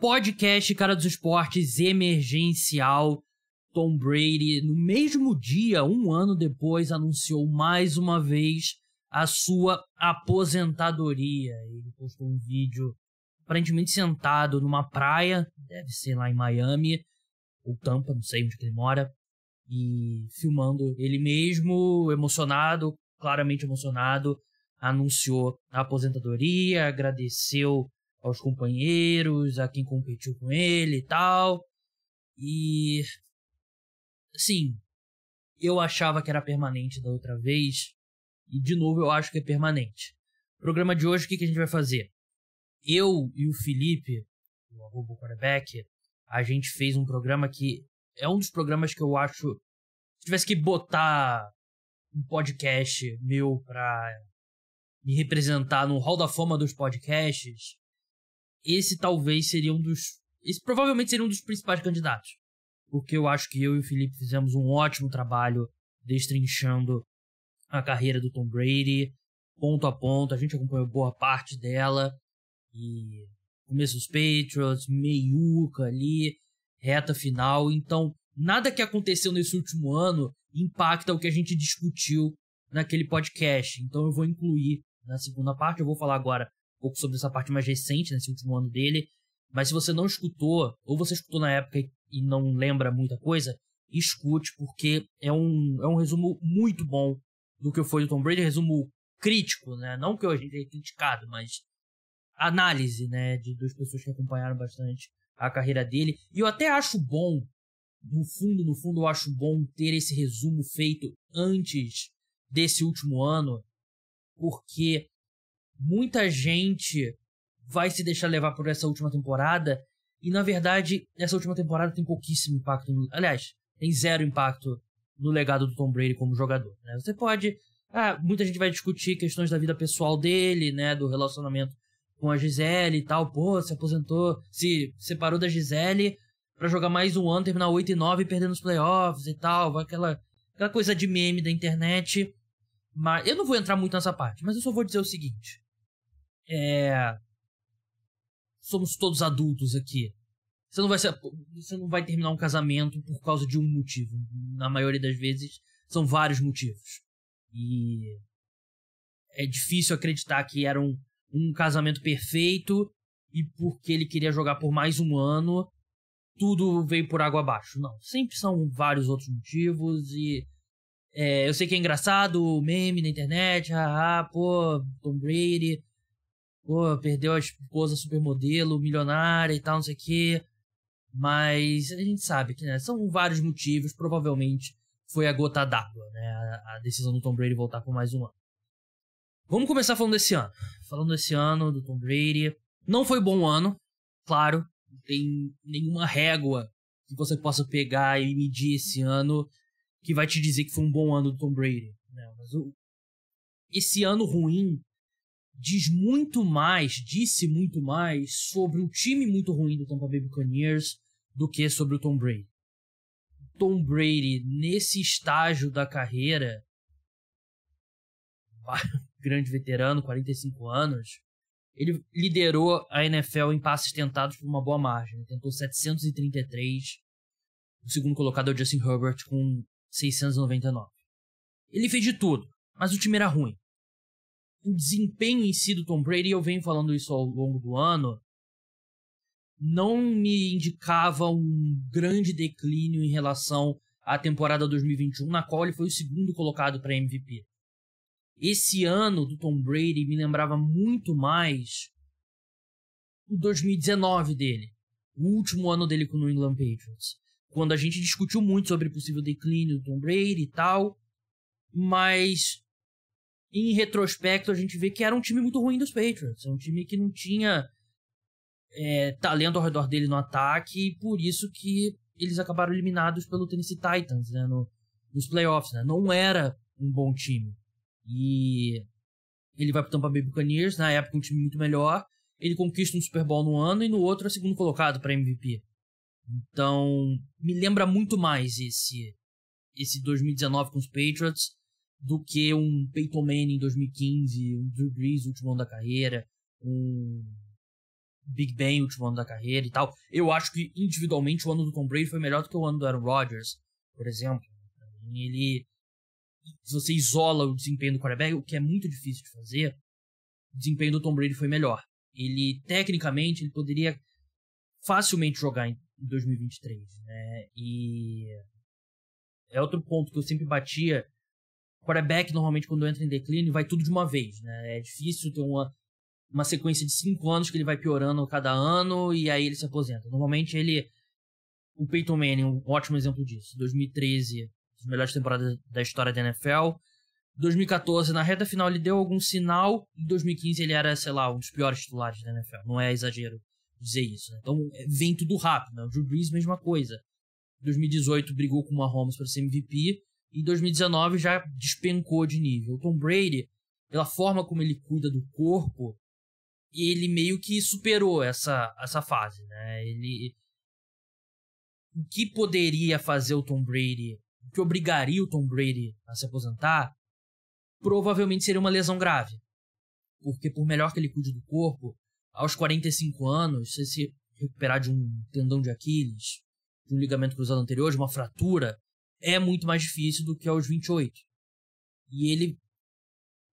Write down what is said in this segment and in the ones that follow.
Podcast Cara dos Esportes emergencial. Tom Brady, no mesmo dia, um ano depois, anunciou mais uma vez a sua aposentadoria. Ele postou um vídeo aparentemente sentado numa praia, deve ser lá em Miami ou Tampa, não sei onde que ele mora, e filmando ele mesmo, emocionado, claramente emocionado, anunciou a aposentadoria, agradeceu aos companheiros, a quem competiu com ele e tal. E assim, eu achava que era permanente da outra vez, e de novo eu acho que é permanente. Programa de hoje, o que a gente vai fazer? Eu e o Felipe, o quarterback, a gente fez um programa que é um dos programas que eu acho, se tivesse que botar um podcast meu pra me representar no Hall da Fama dos podcasts, esse talvez seria esse provavelmente seria um dos principais candidatos. Porque eu acho que eu e o Felipe fizemos um ótimo trabalho destrinchando a carreira do Tom Brady, ponto a ponto. A gente acompanhou boa parte dela. E começo dos Patriots, meiuca ali, reta final. Então, nada que aconteceu nesse último ano impacta o que a gente discutiu naquele podcast. Então, eu vou incluir na segunda parte. Eu vou falar agora um pouco sobre essa parte mais recente, nesse último ano dele. Mas se você não escutou, ou você escutou na época e não lembra muita coisa, escute, porque é um resumo muito bom do que foi o Tom Brady, resumo crítico, né? Não que a gente tenha criticado, mas análise, né, das pessoas que acompanharam bastante a carreira dele. E eu até acho bom, no fundo eu acho bom ter esse resumo feito antes desse último ano, porque muita gente vai se deixar levar por essa última temporada, e na verdade essa última temporada tem pouquíssimo impacto, aliás, tem zero impacto no legado do Tom Brady como jogador, né? Você pode, muita gente vai discutir questões da vida pessoal dele, né, do relacionamento com a Gisele e tal, se aposentou, se separou da Gisele pra jogar mais um ano, terminar 8-9 e perder nos playoffs e tal, aquela coisa de meme da internet. Mas eu não vou entrar muito nessa parte, mas eu só vou dizer o seguinte: somos todos adultos aqui. Você não vai terminar um casamento por causa de um motivo. Na maioria das vezes, são vários motivos. E é difícil acreditar que era um casamento perfeito e porque ele queria jogar por mais um ano, tudo veio por água abaixo. Não, sempre são vários outros motivos. E eu sei que é engraçado o meme na internet, Tom Brady, perdeu a esposa supermodelo, milionária e tal, não sei o quê. Mas a gente sabe que, né, são vários motivos. Provavelmente foi a gota d'água, né, a decisão do Tom Brady voltar por mais um ano. Vamos começar falando desse ano. Falando desse ano do Tom Brady. Não foi bom ano, claro. Não tem nenhuma régua que você possa pegar e medir esse ano que vai te dizer que foi um bom ano do Tom Brady, né? Mas esse ano ruim disse muito mais sobre o time muito ruim do Tampa Bay Buccaneers do que sobre o Tom Brady. Tom Brady, nesse estágio da carreira, grande veterano, 45 anos, ele liderou a NFL em passes tentados por uma boa margem. Ele tentou 733. O segundo colocado é o Justin Herbert com 699. Ele fez de tudo, mas o time era ruim. O desempenho em si do Tom Brady, eu venho falando isso ao longo do ano, não me indicava um grande declínio em relação à temporada 2021, na qual ele foi o segundo colocado para MVP. Esse ano do Tom Brady me lembrava muito mais o 2019 dele, o último ano dele com o New England Patriots, quando a gente discutiu muito sobre o possível declínio do Tom Brady e tal, mas em retrospecto a gente vê que era um time muito ruim dos Patriots, um time que não tinha talento ao redor dele no ataque, e por isso que eles acabaram eliminados pelo Tennessee Titans, né, nos playoffs, né? Não era um bom time. E ele vai pro Tampa Bay Buccaneers, na época um time muito melhor, ele conquista um Super Bowl no ano e no outro é segundo colocado para MVP. Então, me lembra muito mais esse 2019 com os Patriots do que um Peyton Manning em 2015, um Drew Brees, último ano da carreira, um Big Ben, último ano da carreira e tal. Eu acho que, individualmente, o ano do Tom Brady foi melhor do que o ano do Aaron Rodgers, por exemplo. Ele, se você isola o desempenho do quarterback, o que é muito difícil de fazer, o desempenho do Tom Brady foi melhor. Ele, tecnicamente, ele poderia facilmente jogar em 2023, né? E é outro ponto que eu sempre batia. O quarterback, normalmente, quando entra em declínio, vai tudo de uma vez, né? É difícil ter uma sequência de 5 anos que ele vai piorando cada ano e aí ele se aposenta. Normalmente o Peyton Manning, um ótimo exemplo disso. 2013, as melhores temporadas da história da NFL. 2014, na reta final, ele deu algum sinal. Em 2015, ele era, sei lá, um dos piores titulares da NFL. Não é exagero dizer isso, né? Então, vem tudo rápido, né? O Drew Brees, mesma coisa. 2018, brigou com o Mahomes para ser MVP. E 2019, já despencou de nível. O Tom Brady, pela forma como ele cuida do corpo, ele meio que superou essa fase, né? O que poderia fazer o Tom Brady, o que obrigaria o Tom Brady a se aposentar, provavelmente seria uma lesão grave. Porque por melhor que ele cuide do corpo, aos 45 anos, se recuperar de um tendão de Aquiles, de um ligamento cruzado anterior, de uma fratura, é muito mais difícil do que aos 28. E ele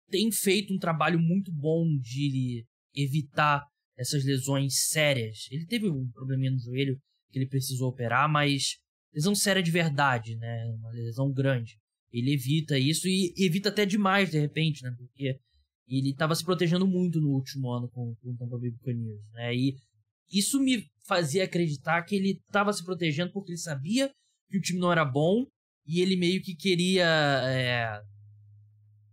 tem feito um trabalho muito bom de evitar essas lesões sérias. Ele teve um probleminha no joelho que ele precisou operar, mas lesão séria de verdade, né? Uma lesão grande. Ele evita isso e evita até demais, de repente, né? Porque ele estava se protegendo muito no último ano com o Tampa Bay Buccaneers, né? E isso me fazia acreditar que ele estava se protegendo porque ele sabia que o time não era bom e ele meio que queria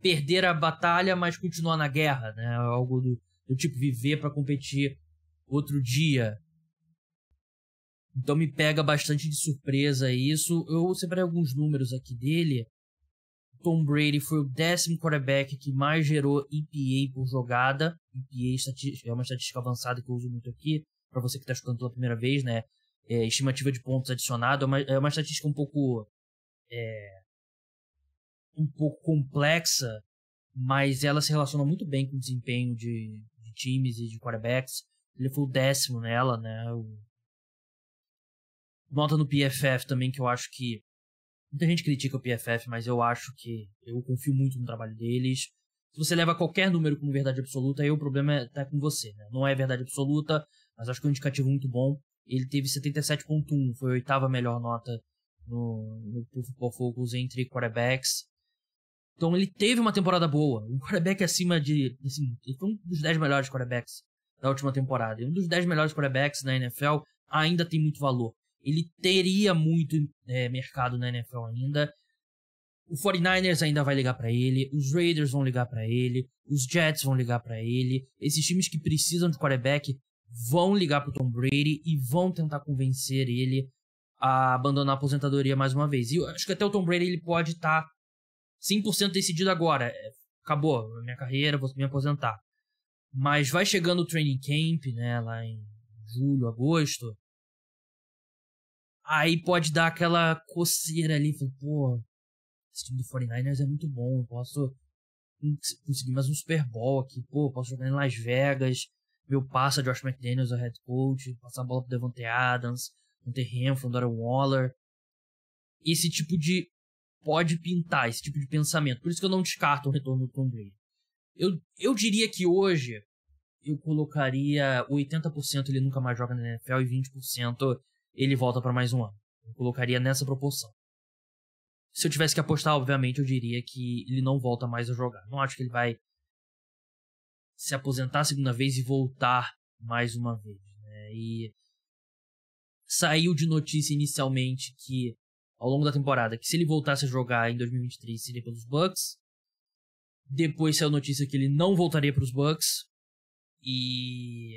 perder a batalha, mas continuar na guerra, né? Algo do tipo viver para competir outro dia. Então me pega bastante de surpresa isso. Eu separei alguns números aqui dele. Tom Brady foi o 10º quarterback que mais gerou EPA por jogada. EPA é uma estatística avançada que eu uso muito aqui, para você que está escutando pela primeira vez, né? Estimativa de pontos adicionado. É uma estatística um pouco complexa, mas ela se relaciona muito bem com o desempenho de times e de quarterbacks. Ele foi o 10º nela, né? Nota no PFF também, que eu acho que muita gente critica o PFF, mas eu acho que eu confio muito no trabalho deles. Se você leva qualquer número como verdade absoluta, aí o problema tá com você, né? Não é verdade absoluta, mas acho que é um indicativo muito bom. Ele teve 77.1, foi a 8ª melhor nota no Pro Football Focus entre quarterbacks. Então ele teve uma temporada boa. Um quarterback acima de... Assim, ele foi um dos 10 melhores quarterbacks da última temporada. E um dos 10 melhores quarterbacks na NFL ainda tem muito valor. Ele teria muito mercado na NFL ainda. O 49ers ainda vai ligar pra ele. Os Raiders vão ligar pra ele. Os Jets vão ligar pra ele. Esses times que precisam de quarterback vão ligar pro Tom Brady e vão tentar convencer ele a abandonar a aposentadoria mais uma vez. E eu acho que até o Tom Brady ele pode estar 100% decidido agora. Acabou a minha carreira, vou me aposentar. Mas vai chegando o training camp, né, lá em julho, agosto. Aí pode dar aquela coceira ali. Pô, esse time do 49ers é muito bom. Posso conseguir mais um Super Bowl aqui. Pô, posso jogar em Las Vegas. Meu passa Josh McDaniels, o head coach. Passar a bola pro Devontae Adams. Hunter Renfrow, Darren Waller. Esse tipo de... Pode pintar, esse tipo de pensamento. Por isso que eu não descarto o retorno do Tom Brady. Eu diria que hoje eu colocaria 80% ele nunca mais joga na NFL e 20% ele volta para mais um ano. Eu colocaria nessa proporção. Se eu tivesse que apostar, obviamente, eu diria que ele não volta mais a jogar. Não acho que ele vai se aposentar a segunda vez e voltar mais uma vez, né? E saiu de notícia inicialmente que, ao longo da temporada, que se ele voltasse a jogar em 2023 seria pelos Bucks. Depois saiu notícia que ele não voltaria para os Bucks. E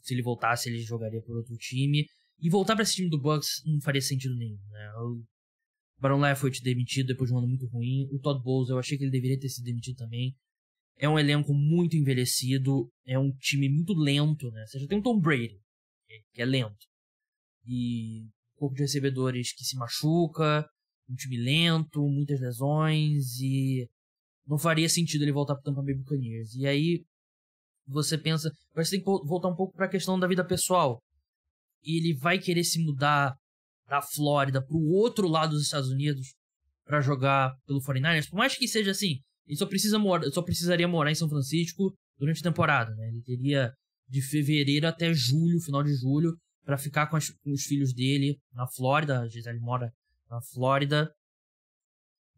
se ele voltasse, ele jogaria por outro time. E voltar para esse time do Bucks não faria sentido nenhum, né? O Baron Leftwich demitido depois de um ano muito ruim. O Todd Bowles, eu achei que ele deveria ter sido demitido também. É um elenco muito envelhecido. É um time muito lento, né? Você já tem o Tom Brady, que é lento. E um pouco de recebedores que se machuca. Um time lento, muitas lesões. E não faria sentido ele voltar pro Tampa Bay Buccaneers. E aí você pensa, você tem que voltar um pouco para a questão da vida pessoal. Ele vai querer se mudar da Flórida pro outro lado dos Estados Unidos para jogar pelo 49ers, por mais que seja assim, ele só precisaria morar em São Francisco durante a temporada, né? Ele teria de fevereiro até julho, final de julho, para ficar com os filhos dele na Flórida. A Gisele mora na Flórida,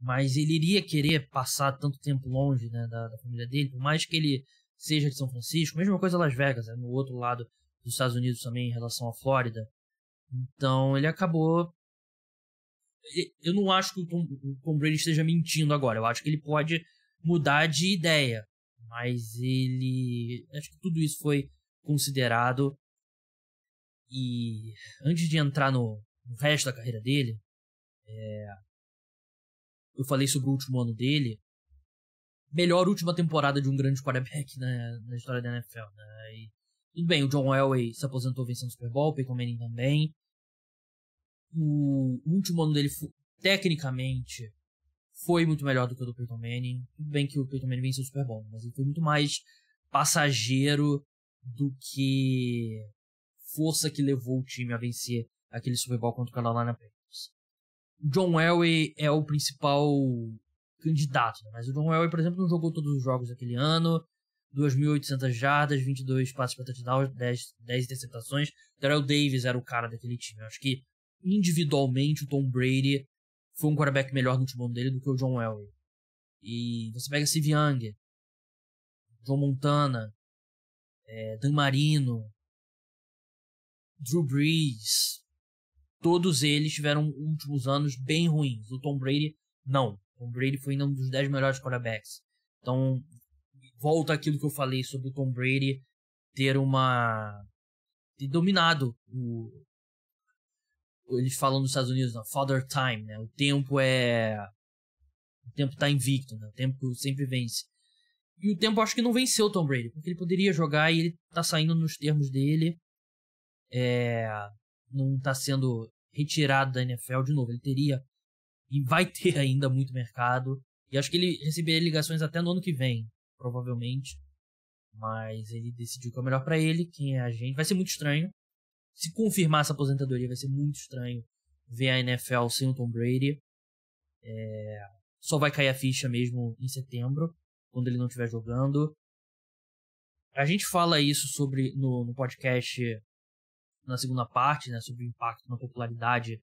mas ele iria querer passar tanto tempo longe, né, da família dele, por mais que ele seja de São Francisco, mesma coisa Las Vegas, no outro lado dos Estados Unidos também em relação à Flórida. Então ele acabou... Eu não acho que o Tom Brady esteja mentindo agora, eu acho que ele pode mudar de ideia, mas acho que tudo isso foi considerado. E antes de entrar no resto da carreira dele, eu falei sobre o último ano dele, melhor última temporada de um grande quarterback, né, na história da NFL, né? E, tudo bem, o John Elway se aposentou vencendo o Super Bowl, o Peyton Manning também. O último ano dele, tecnicamente, foi muito melhor do que o do Peyton Manning. Tudo bem que o Peyton Manning venceu o Super Bowl, mas ele foi muito mais passageiro do que força que levou o time a vencer aquele Super Bowl contra o Carolina Panthers. O John Elway é o principal candidato, né? Mas o John Elway, por exemplo, não jogou todos os jogos daquele ano. 2.800 jardas, 22 passes para touchdown, 10 interceptações. Darrell Davis era o cara daquele time. Eu acho que individualmente o Tom Brady foi um quarterback melhor no último ano dele do que o John Elway. E você pega Steve Young, Joe Montana, Dan Marino, Drew Brees, todos eles tiveram últimos anos bem ruins. O Tom Brady, não. O Tom Brady foi um dos 10 melhores quarterbacks. Então, volta aquilo que eu falei sobre o Tom Brady ter dominado eles falam nos Estados Unidos, Father Time, né? O tempo tá invicto, né? O tempo sempre vence. E o tempo acho que não venceu o Tom Brady, porque ele poderia jogar e ele tá saindo nos termos dele. Não tá sendo retirado da NFL de novo. Ele teria e vai ter ainda muito mercado. E acho que ele receberia ligações até no ano que vem, provavelmente. Mas ele decidiu que é o melhor pra ele, quem é a gente. Vai ser muito estranho. Se confirmar essa aposentadoria, vai ser muito estranho ver a NFL sem o Tom Brady. Só vai cair a ficha mesmo em setembro, quando ele não estiver jogando. A gente fala isso no podcast na segunda parte, né, sobre o impacto na popularidade.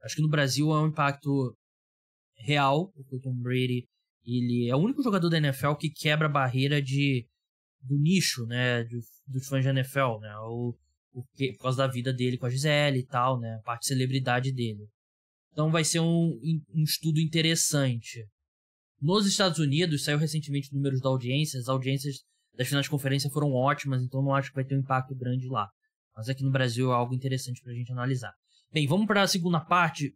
Acho que no Brasil é um impacto real, porque o Tom Brady ele é o único jogador da NFL que quebra a barreira do nicho, né, dos fãs da NFL, né, por causa da vida dele com a Gisele e tal, né, a parte de celebridade dele. Então vai ser um estudo interessante. Nos Estados Unidos, saiu recentemente números da audiência, as audiências das finais de conferência foram ótimas, então não acho que vai ter um impacto grande lá. Mas aqui no Brasil é algo interessante pra gente analisar. Bem, vamos para a segunda parte.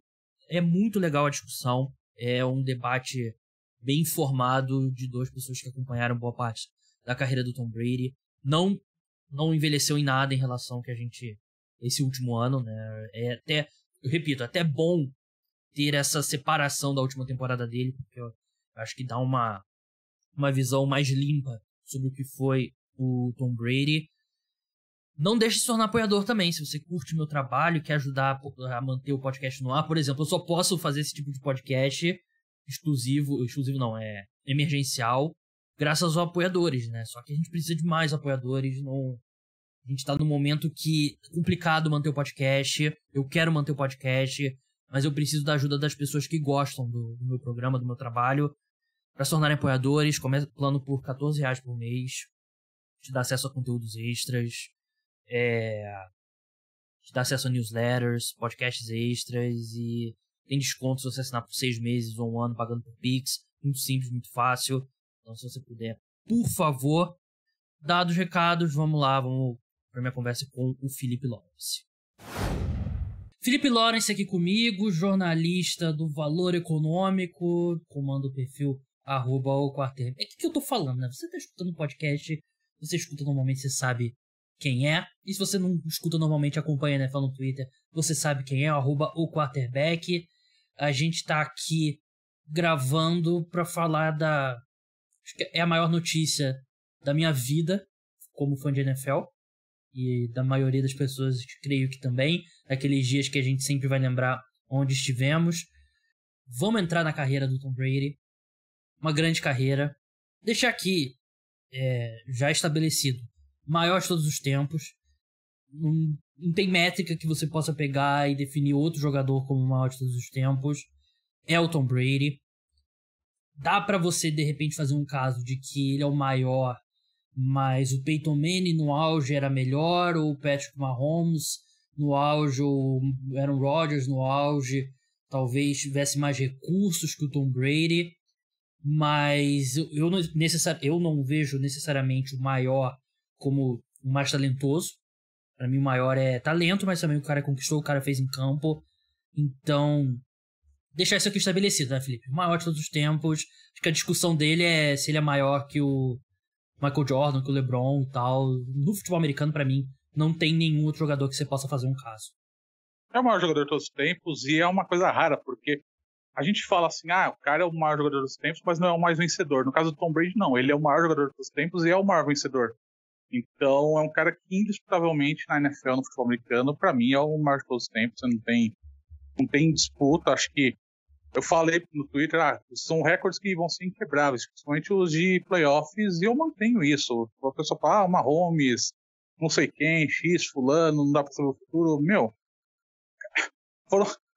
É muito legal a discussão, é um debate bem informado de duas pessoas que acompanharam boa parte da carreira do Tom Brady. Não envelheceu em nada em relação que esse último ano, né? Eu repito, até bom ter essa separação da última temporada dele, porque eu acho que dá uma visão mais limpa sobre o que foi o Tom Brady. Não deixe de se tornar apoiador também, se você curte meu trabalho e quer ajudar a manter o podcast no ar. Por exemplo, eu só posso fazer esse tipo de podcast exclusivo não, emergencial, graças aos apoiadores, né? Só que a gente precisa de mais apoiadores, a gente tá num momento que é complicado manter o podcast, eu quero manter o podcast, mas eu preciso da ajuda das pessoas que gostam do meu programa, do meu trabalho, para se tornarem apoiadores. Começa plano por R$14 por mês, te dá acesso a conteúdos extras, te dá acesso a newsletters, podcasts extras e tem desconto se você assinar por 6 meses ou um ano pagando por Pix. Muito simples, muito fácil. Então, se você puder, por favor, dados os recados, vamos para minha conversa com o Felipe Lawrence. Felipe Lawrence aqui comigo, jornalista do Valor Econômico, comanda o perfil @oquarterback. O que eu tô falando, né? Você tá escutando o podcast, você escuta normalmente, você sabe quem é. E se você não escuta normalmente, acompanha, né, no Twitter, você sabe quem é, @oquarterback. A gente tá aqui gravando pra falar acho que é a maior notícia da minha vida. como fã de NFL, e da maioria das pessoas, creio que também, daqueles dias que a gente sempre vai lembrar onde estivemos. Vamos entrar na carreira do Tom Brady, uma grande carreira. Deixar aqui, já estabelecido, maior de todos os tempos. Não tem métrica que você possa pegar e definir outro jogador como o maior de todos os tempos. É o Tom Brady. Dá pra você, de repente, fazer um caso de que ele é o maior, mas o Peyton Manning no auge era melhor, ou o Patrick Mahomes no auge, ou o Aaron Rodgers no auge, talvez tivesse mais recursos que o Tom Brady, mas eu não vejo necessariamente o maior como o mais talentoso. Pra mim o maior é talento, mas também o cara conquistou, o cara fez em campo. Então, deixar isso aqui estabelecido, né, Felipe? O maior de todos os tempos. Acho que a discussão dele é se ele é maior que o Michael Jordan, que o LeBron e tal. No futebol americano, pra mim, não tem nenhum outro jogador que você possa fazer um caso. É o maior jogador de todos os tempos e é uma coisa rara, porque a gente fala assim, o cara é o maior jogador dos tempos, mas não é o mais vencedor. No caso do Tom Brady, não. Ele é o maior jogador dos tempos e é o maior vencedor. Então, é um cara que, indiscutavelmente, na NFL, no futebol americano, pra mim, é o maior de todos os tempos. Não tem disputa. Acho que eu falei no Twitter, são recordes que vão ser inquebráveis, principalmente os de playoffs, e eu mantenho isso. A pessoa fala, Mahomes, não sei quem, X, fulano, não dá pra saber o futuro. Meu,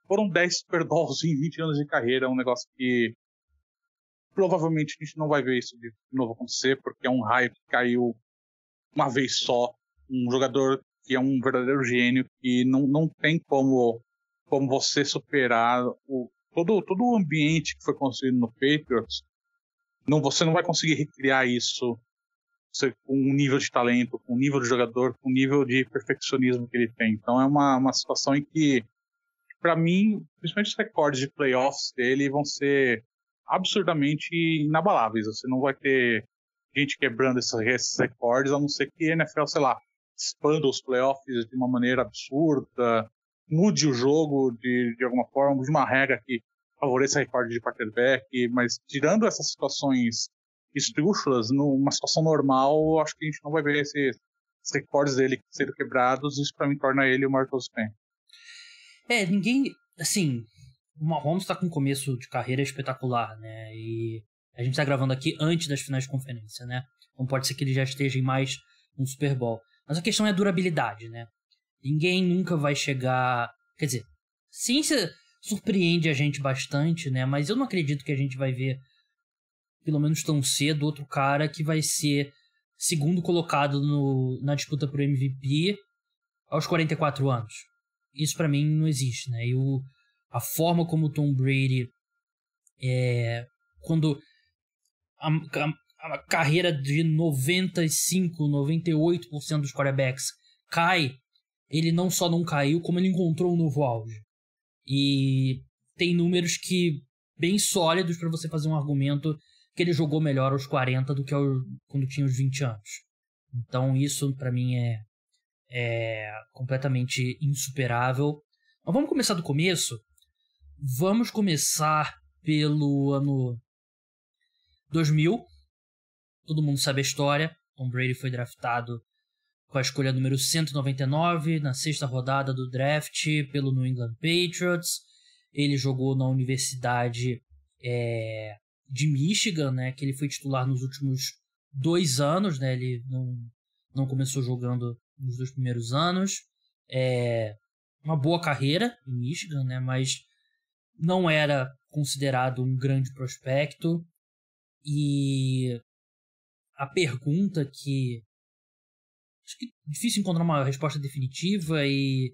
foram 10 Super Bowls em 20 anos de carreira, é um negócio que provavelmente a gente não vai ver isso de novo acontecer, porque é um raio que caiu uma vez só. Um jogador que é um verdadeiro gênio, e não tem como você superar todo o ambiente que foi construído no Patriots. Você não vai conseguir recriar isso com um nível de talento, com um nível de jogador, com um nível de perfeccionismo que ele tem. Então é uma situação em que, para mim, principalmente os recordes de playoffs dele vão ser absurdamente inabaláveis. Você não vai ter gente quebrando esses recordes, a não ser que a NFL, sei lá, expanda os playoffs de uma maneira absurda, mude o jogo de alguma forma, mude uma regra que favoreça recorde de quarterback, mas tirando essas situações esdrúxulas, numa situação normal, acho que a gente não vai ver esses recordes dele sendo quebrados. Isso pra mim torna ele o maior de todos os tempos. Ninguém, assim, o Mahomes tá com um começo de carreira espetacular, né, e a gente tá gravando aqui antes das finais de conferência, né, então pode ser que ele já esteja em mais um Super Bowl, mas a questão é a durabilidade, né, ninguém nunca vai chegar, quer dizer, ciência surpreende a gente bastante, né, mas eu não acredito que a gente vai ver, pelo menos tão cedo, outro cara que vai ser segundo colocado na disputa pro MVP aos 44 anos. Isso pra mim não existe, né? E a forma como o Tom Brady quando a carreira de 95, 98% dos quarterbacks cai, ele não só não caiu, como ele encontrou um novo auge. E tem números bem sólidos para você fazer um argumento que ele jogou melhor aos 40 do que quando tinha os 20 anos. Então isso pra mim é completamente insuperável. Mas vamos começar do começo. Vamos começar pelo ano 2000. Todo mundo sabe a história. Tom Brady foi draftado com a escolha número 199 na 6ª rodada do draft pelo New England Patriots. Ele jogou na Universidade de Michigan, né, que ele foi titular nos últimos 2 anos, né, ele não começou jogando nos 2 primeiros anos. Uma boa carreira em Michigan, né, mas não era considerado um grande prospecto. E a pergunta que acho que é difícil encontrar uma resposta definitiva, e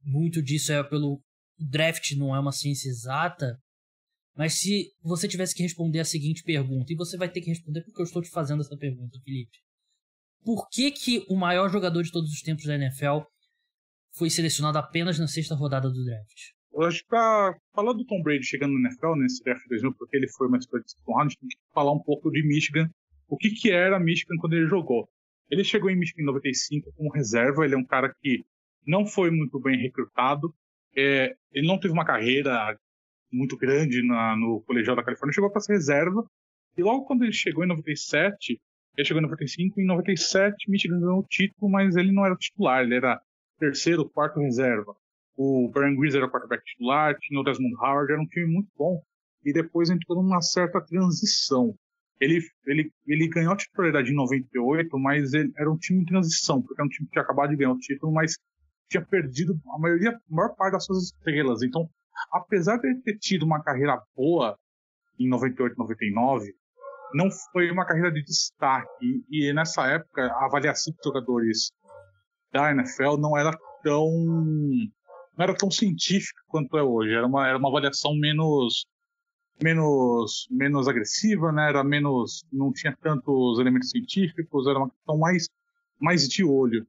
muito disso é pelo draft, não é uma ciência exata, mas se você tivesse que responder a seguinte pergunta, e você vai ter que responder porque eu estou te fazendo essa pergunta, Felipe: por que o maior jogador de todos os tempos da NFL foi selecionado apenas na 6ª rodada do draft? Eu acho que pra falar do Tom Brady chegando no NFL, nesse draft 2000, porque ele foi uma escolha de segundo round, a gente tem que falar um pouco de Michigan, o que era Michigan quando ele jogou. Ele chegou em Michigan em 95 como reserva, ele é um cara que não foi muito bem recrutado, ele não teve uma carreira muito grande no colegial da Califórnia, chegou para ser reserva, e logo quando ele chegou em 97, Ele chegou em 95 e em 97 Michigan ganhou o título, mas ele não era titular, ele era terceiro, quarto reserva. O Brian Griese era o quarterback titular, tinha o Desmond Howard, era um time muito bom. E depois entrou numa certa transição. Ele ganhou a titularidade em 98, mas ele era um time em transição, porque era um time que tinha acabado de ganhar o título, mas tinha perdido a maior parte das suas estrelas. Então, apesar de ele ter tido uma carreira boa em 98, 99, não foi uma carreira de destaque. E nessa época, a avaliação dos jogadores da NFL não era tão científica quanto é hoje. Era uma avaliação menos agressiva, né? Não tinha tantos elementos científicos, era uma questão mais de olho.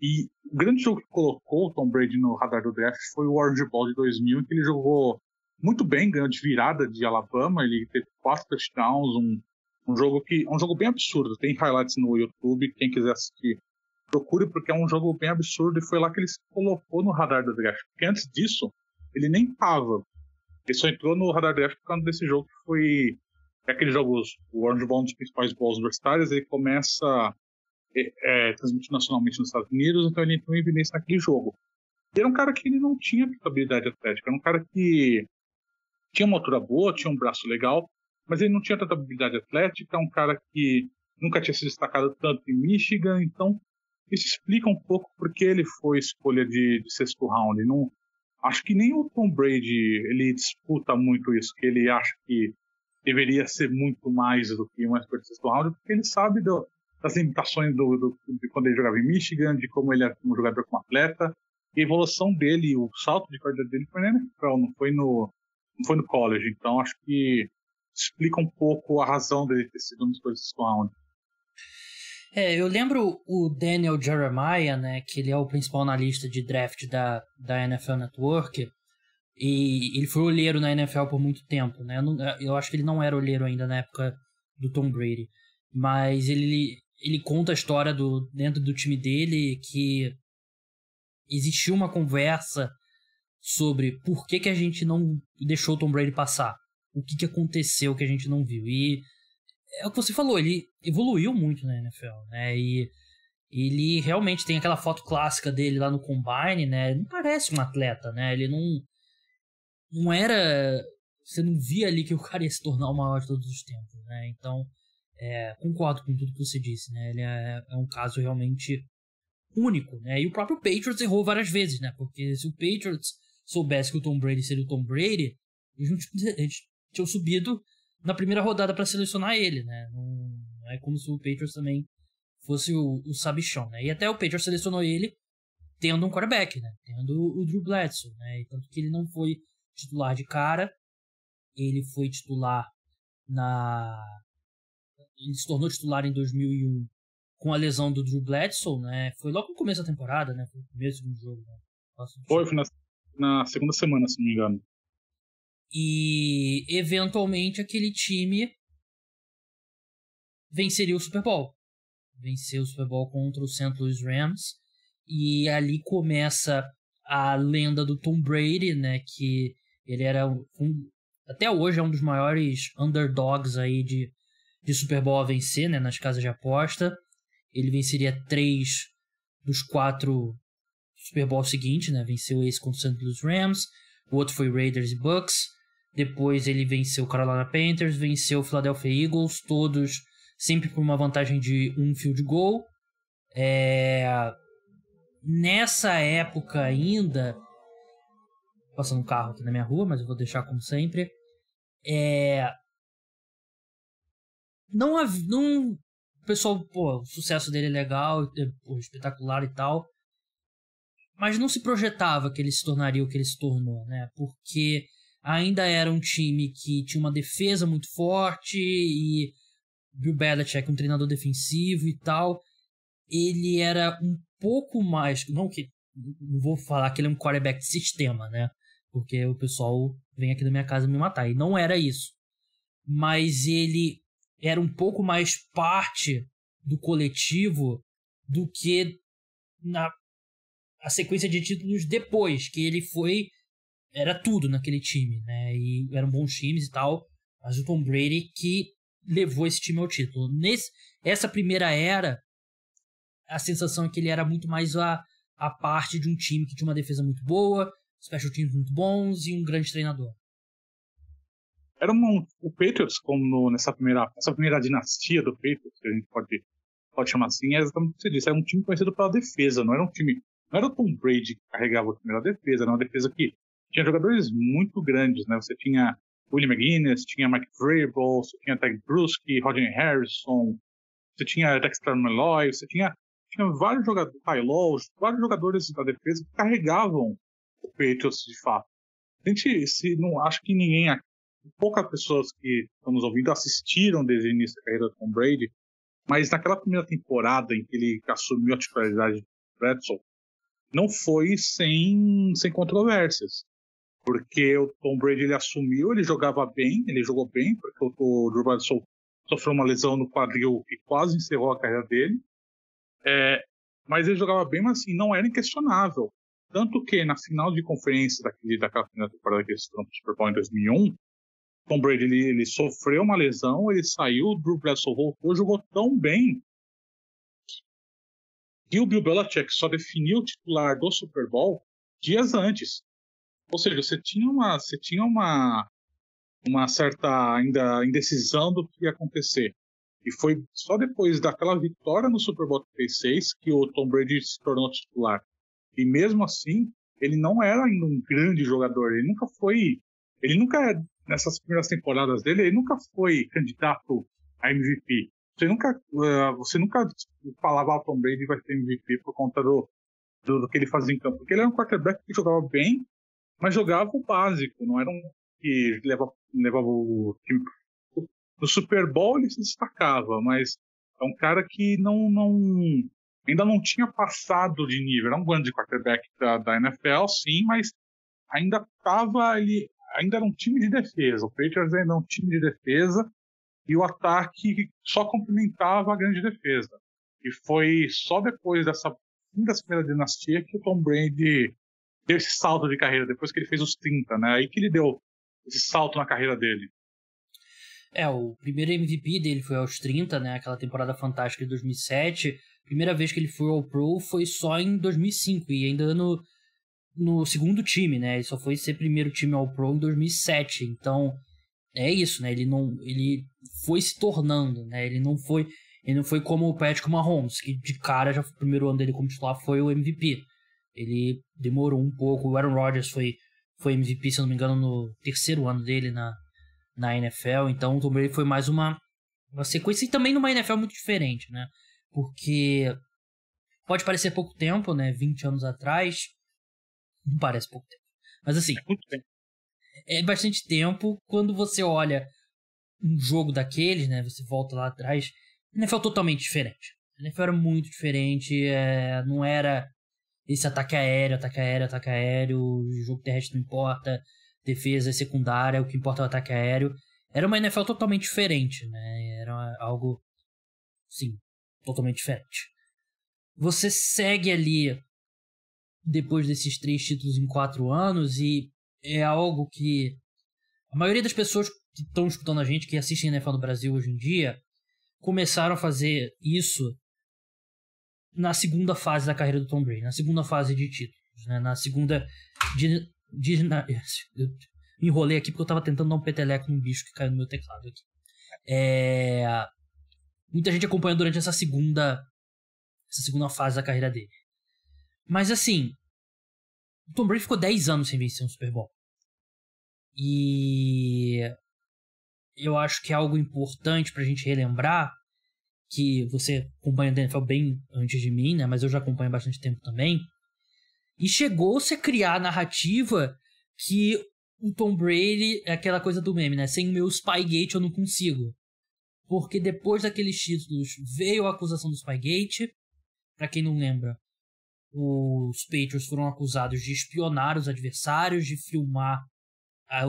E o grande jogo que colocou o Tom Brady no radar do draft foi o Orange Bowl de 2000, em que ele jogou muito bem, ganhou de virada de Alabama, ele teve 4 touchdowns, um jogo bem absurdo. Tem highlights no YouTube, quem quiser assistir, procure, porque é um jogo bem absurdo, e foi lá que ele se colocou no radar do draft. Porque antes disso, ele nem tava. Ele só entrou no radar draft por causa desse jogo, que foi aqueles jogos, o Orange Bowl, um dos principais bowls universitários. Ele começa transmitido nacionalmente nos Estados Unidos, então ele entrou em evidência naquele jogo. E era um cara que ele não tinha tanta habilidade atlética, era um cara que tinha uma altura boa, tinha um braço legal, mas ele não tinha tanta habilidade atlética, um cara que nunca tinha se destacado tanto em Michigan, então isso explica um pouco porque ele foi escolha de sexto round. Não, acho que nem o Tom Brady ele disputa muito isso, que ele acha que deveria ser muito mais do que uma escolha de sexto round, porque ele sabe das limitações de quando ele jogava em Michigan, de como ele era como jogador, como atleta, e a evolução dele, o salto de qualidade dele foi na NFL, não foi no college. Então acho que explica um pouco a razão dele ter sido uma escolha de sexto round. Eu lembro o Daniel Jeremiah, né, que ele é o principal analista de draft da NFL Network, e ele foi olheiro na NFL por muito tempo, né? Eu acho que ele não era olheiro ainda na época do Tom Brady, mas ele conta a história dentro do time dele, que existiu uma conversa sobre por que a gente não deixou o Tom Brady passar, o que aconteceu que a gente não viu. E é o que você falou, ele evoluiu muito na NFL, né? E ele realmente tem aquela foto clássica dele lá no Combine, né? Ele não parece um atleta, né? Ele não era... Você não via ali que o cara ia se tornar o maior de todos os tempos, né? Então, concordo com tudo que você disse, né? Ele é um caso realmente único, né? E o próprio Patriots errou várias vezes, né? Porque se o Patriots soubesse que o Tom Brady seria o Tom Brady, eles tinham subido na primeira rodada para selecionar ele, né? Não é como se o Patriots também fosse o sabichão, né? E até o Patriots selecionou ele tendo um quarterback, né? Tendo o Drew Bledsoe, né? E tanto que ele não foi titular de cara, ele foi titular ele se tornou titular em 2001 com a lesão do Drew Bledsoe, né? Foi logo no começo da temporada, né? Foi o primeiro do jogo, né? Foi na segunda semana, se não me engano. E eventualmente aquele time venceria o Super Bowl. Venceu o Super Bowl contra o St. Louis Rams. E ali começa a lenda do Tom Brady, né? Que ele era até hoje é um dos maiores underdogs aí de Super Bowl a vencer, né? Nas casas de aposta. Ele venceria 3 dos 4 Super Bowl seguintes, né? Venceu esse contra o St. Louis Rams. O outro foi Raiders e Bucks. Depois ele venceu o Carolina Panthers, venceu o Philadelphia Eagles, todos sempre por uma vantagem de um field goal. Nessa época ainda, passando um carro aqui na minha rua, mas eu vou deixar como sempre. O pessoal, o sucesso dele é legal, espetacular e tal, mas não se projetava que ele se tornaria o que ele se tornou, né? Porque ainda era um time que tinha uma defesa muito forte e Bill Belichick, um treinador defensivo e tal, ele era um pouco mais... Não vou falar que ele é um quarterback de sistema, né? Porque o pessoal vem aqui na minha casa me matar. E não era isso. Mas ele era um pouco mais parte do coletivo do que a sequência de títulos depois, que ele era tudo naquele time, né? E eram bons times e tal, mas o Tom Brady que levou esse time ao título. Essa primeira era, a sensação é que ele era muito mais a parte de um time que tinha uma defesa muito boa, special teams muito bons e um grande treinador. O Patriots, como nessa primeira dinastia do Patriots, que a gente pode chamar assim, é exatamente o que você disse, era um time conhecido pela defesa, não era o Tom Brady que carregava o time, era a defesa, era uma defesa que tinha jogadores muito grandes, né? Você tinha Willie McGinnis, tinha Mike Vrabel, você tinha Ted Bruschi, Rodney Harrison, você tinha Dexter Malloy, você tinha vários jogadores, vários jogadores da defesa que carregavam o Patriots de fato. Acho que poucas pessoas que estão nos ouvindo assistiram desde o início da carreira do Tom Brady, mas naquela primeira temporada em que ele assumiu a titularidade de Bledsoe, não foi sem controvérsias, porque o Tom Brady ele assumiu, ele jogou bem, porque o Drew Bledsoe sofreu uma lesão no quadril que quase encerrou a carreira dele, mas ele jogava bem, mas assim, não era inquestionável. Tanto que na final de conferência daquela primeira temporada que eles foram pro Super Bowl em 2001, Tom Brady ele sofreu uma lesão, ele saiu, o Drew Bledsoe voltou, jogou tão bem que o Bill Belichick só definiu o titular do Super Bowl dias antes. Ou seja, você tinha uma certa ainda indecisão do que ia acontecer. E foi só depois daquela vitória no Super Bowl 36 que o Tom Brady se tornou titular. E mesmo assim, ele não era ainda um grande jogador. Nessas primeiras temporadas dele, ele nunca foi candidato a MVP. Você nunca falava que o Tom Brady vai ser MVP por conta do que ele fazia em campo. Porque ele era um quarterback que jogava bem, mas jogava o básico. Não era um que levava o time. No Super Bowl ele se destacava, mas é um cara que ainda não tinha passado de nível. Era um grande quarterback da NFL, sim, mas ainda era um time de defesa. O Patriots ainda é um time de defesa e o ataque só complementava a grande defesa. E foi só depois dessa primeira dinastia que o Tom Brady deu esse salto de carreira, depois que ele fez os 30, né? Aí que ele deu esse salto na carreira dele. O primeiro MVP dele foi aos 30, né? Aquela temporada fantástica de 2007. Primeira vez que ele foi ao Pro foi só em 2005 e ainda no segundo time, né? Ele só foi ser primeiro time ao Pro em 2007. Então, é isso, né? Ele foi se tornando, né? Ele não foi como o Patrick Mahomes, que de cara já o primeiro ano dele como titular foi o MVP. Ele demorou um pouco. O Aaron Rodgers foi MVP, se eu não me engano, no terceiro ano dele na NFL. Então, o Tom Brady foi mais uma sequência e também numa NFL muito diferente, né? Porque pode parecer pouco tempo, né? 20 anos atrás. Não parece pouco tempo. Mas assim, é bastante tempo. Quando você olha um jogo daqueles, né? Você volta lá atrás. A NFL é totalmente diferente. A NFL era muito diferente. Não era esse ataque aéreo. O jogo terrestre não importa. Defesa secundária. O que importa é o ataque aéreo. Era uma NFL totalmente diferente, né? Era algo, sim, totalmente diferente. Você segue ali depois desses 3 títulos em 4 anos e é algo que a maioria das pessoas que estão escutando a gente, que assistem NFL no Brasil hoje em dia, começaram a fazer isso na segunda fase da carreira do Tom Brady, na segunda fase de títulos, né? Na segunda... Eu me enrolei aqui porque eu estava tentando dar um peteleco num bicho que caiu no meu teclado aqui. Muita gente acompanhou durante essa segunda fase da carreira dele. Mas assim, o Tom Brady ficou 10 anos sem vencer um Super Bowl. E eu acho que é algo importante pra gente relembrar, que você acompanha o NFL bem antes de mim, né? Mas eu já acompanho há bastante tempo também. E chegou-se a criar a narrativa que o Tom Brady é aquela coisa do meme, né? Sem o meu Spygate eu não consigo. Porque depois daqueles títulos veio a acusação do Spygate. Pra quem não lembra, os Patriots foram acusados de espionar os adversários, de filmar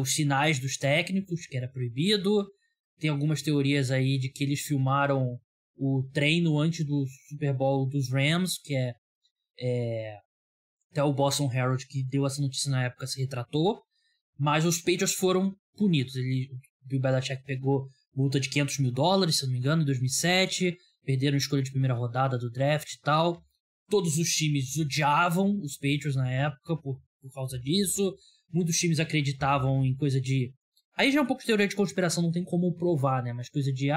os sinais dos técnicos, que era proibido. Tem algumas teorias aí de que eles filmaram o treino antes do Super Bowl dos Rams, que até o Boston Herald, que deu essa notícia na época, se retratou. Mas os Patriots foram punidos. O Bill Belichick pegou multa de $500 mil, se eu não me engano, em 2007. Perderam a escolha de primeira rodada do draft e tal. Todos os times odiavam os Patriots na época por causa disso. Muitos times acreditavam em coisa de... Aí já é um pouco de teoria de conspiração, não tem como provar, né? Mas coisa de,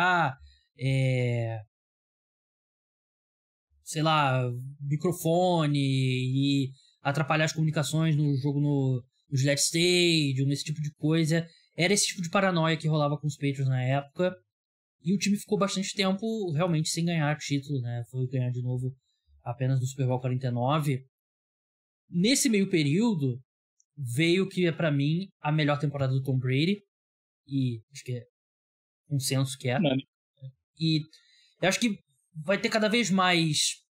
sei lá, microfone e atrapalhar as comunicações no jogo no Gillette Stadium, esse tipo de coisa. Era esse tipo de paranoia que rolava com os Patriots na época. E o time ficou bastante tempo realmente sem ganhar título, né? Foi ganhar de novo apenas no Super Bowl 49. Nesse meio período, veio que é pra mim a melhor temporada do Tom Brady. E acho que é consenso que é. E eu acho que vai ter cada vez mais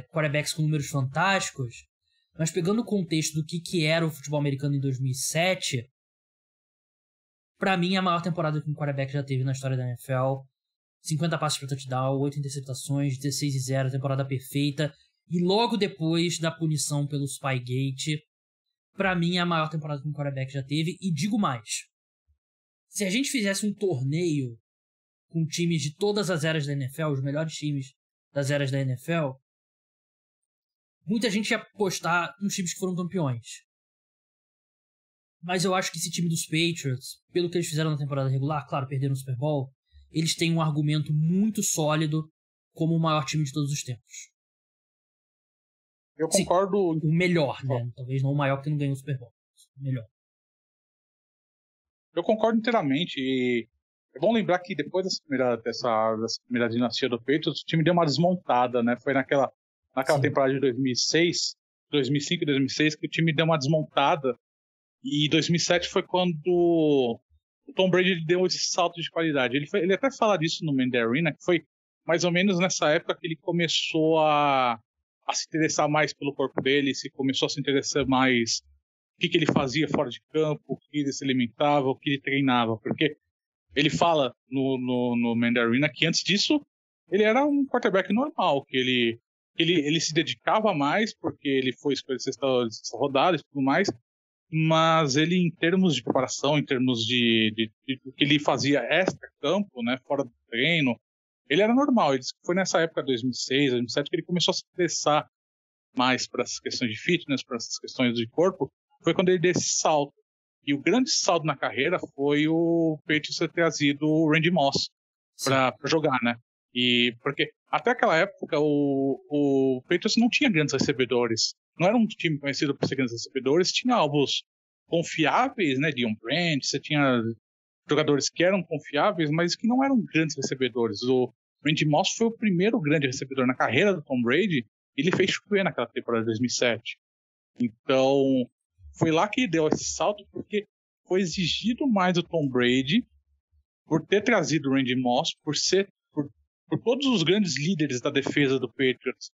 quarterbacks com números fantásticos. Mas pegando o contexto do que era o futebol americano em 2007... Pra mim, a maior temporada que um quarterback já teve na história da NFL. 50 passes para touchdown, 8 interceptações, 16-0, temporada perfeita. E logo depois da punição pelo Spygate, pra mim, é a maior temporada que um quarterback já teve. E digo mais. Se a gente fizesse um torneio com times de todas as eras da NFL, os melhores times das eras da NFL, muita gente ia apostar nos times que foram campeões. Mas eu acho que esse time dos Patriots, pelo que eles fizeram na temporada regular, claro, perderam o Super Bowl, eles têm um argumento muito sólido como o maior time de todos os tempos. Eu concordo. O melhor, né? Talvez não o maior porque não ganhou o Super Bowl. O melhor. Eu concordo inteiramente. E é bom lembrar que depois dessa primeira dinastia do Patriots, o time deu uma desmontada, né? Foi naquela temporada de 2005 e 2006 que o time deu uma desmontada. E 2007 foi quando o Tom Brady deu esse salto de qualidade. Ele até fala disso no Mandarin Arena, que foi mais ou menos nessa época que ele começou a se interessar mais pelo corpo dele, começou a se interessar mais o que ele fazia fora de campo, o que ele se alimentava, o que ele treinava. Porque ele fala no Mandarin Arena que antes disso ele era um quarterback normal, que ele se dedicava mais porque ele foi escolher sexta rodada e tudo mais. Mas ele, em termos de preparação, em termos de que ele fazia extra-campo, né, fora do treino, ele era normal. Ele disse que foi nessa época, 2006, 2007, que ele começou a se interessar mais para essas questões de fitness, para essas questões de corpo. Foi quando ele deu esse salto. E o grande salto na carreira foi o Patriots ter trazido o Randy Moss para jogar, né? E porque até aquela época o Patriots não tinha grandes recebedores. Não era um time conhecido por ser grandes recebedores. Tinha alvos confiáveis, né? Dion Branch, você tinha jogadores que eram confiáveis, mas que não eram grandes recebedores. O Randy Moss foi o primeiro grande recebedor na carreira do Tom Brady. E ele fez chover naquela temporada de 2007. Então, foi lá que deu esse salto, porque foi exigido mais do Tom Brady por ter trazido o Randy Moss, por todos os grandes líderes da defesa do Patriots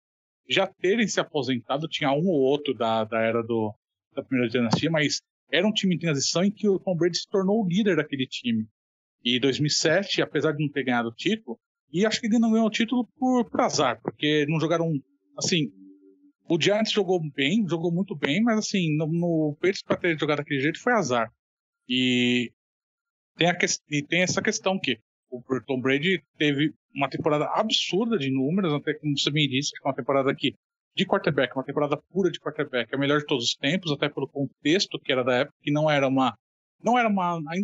já terem se aposentado. Tinha um ou outro da era da primeira dinastia, mas era um time em transição em que o Tom Brady se tornou o líder daquele time. E 2007, apesar de não ter ganhado o título, e acho que ele não ganhou o título por azar, porque não jogaram, assim, o Giants jogou muito bem, mas assim, no Patriots para ter jogado daquele jeito foi azar. E tem essa questão que o Tom Brady teve uma temporada absurda de números, até como você bem disse, uma temporada aqui de quarterback, uma temporada pura de quarterback, a melhor de todos os tempos, até pelo contexto que era da época, que ainda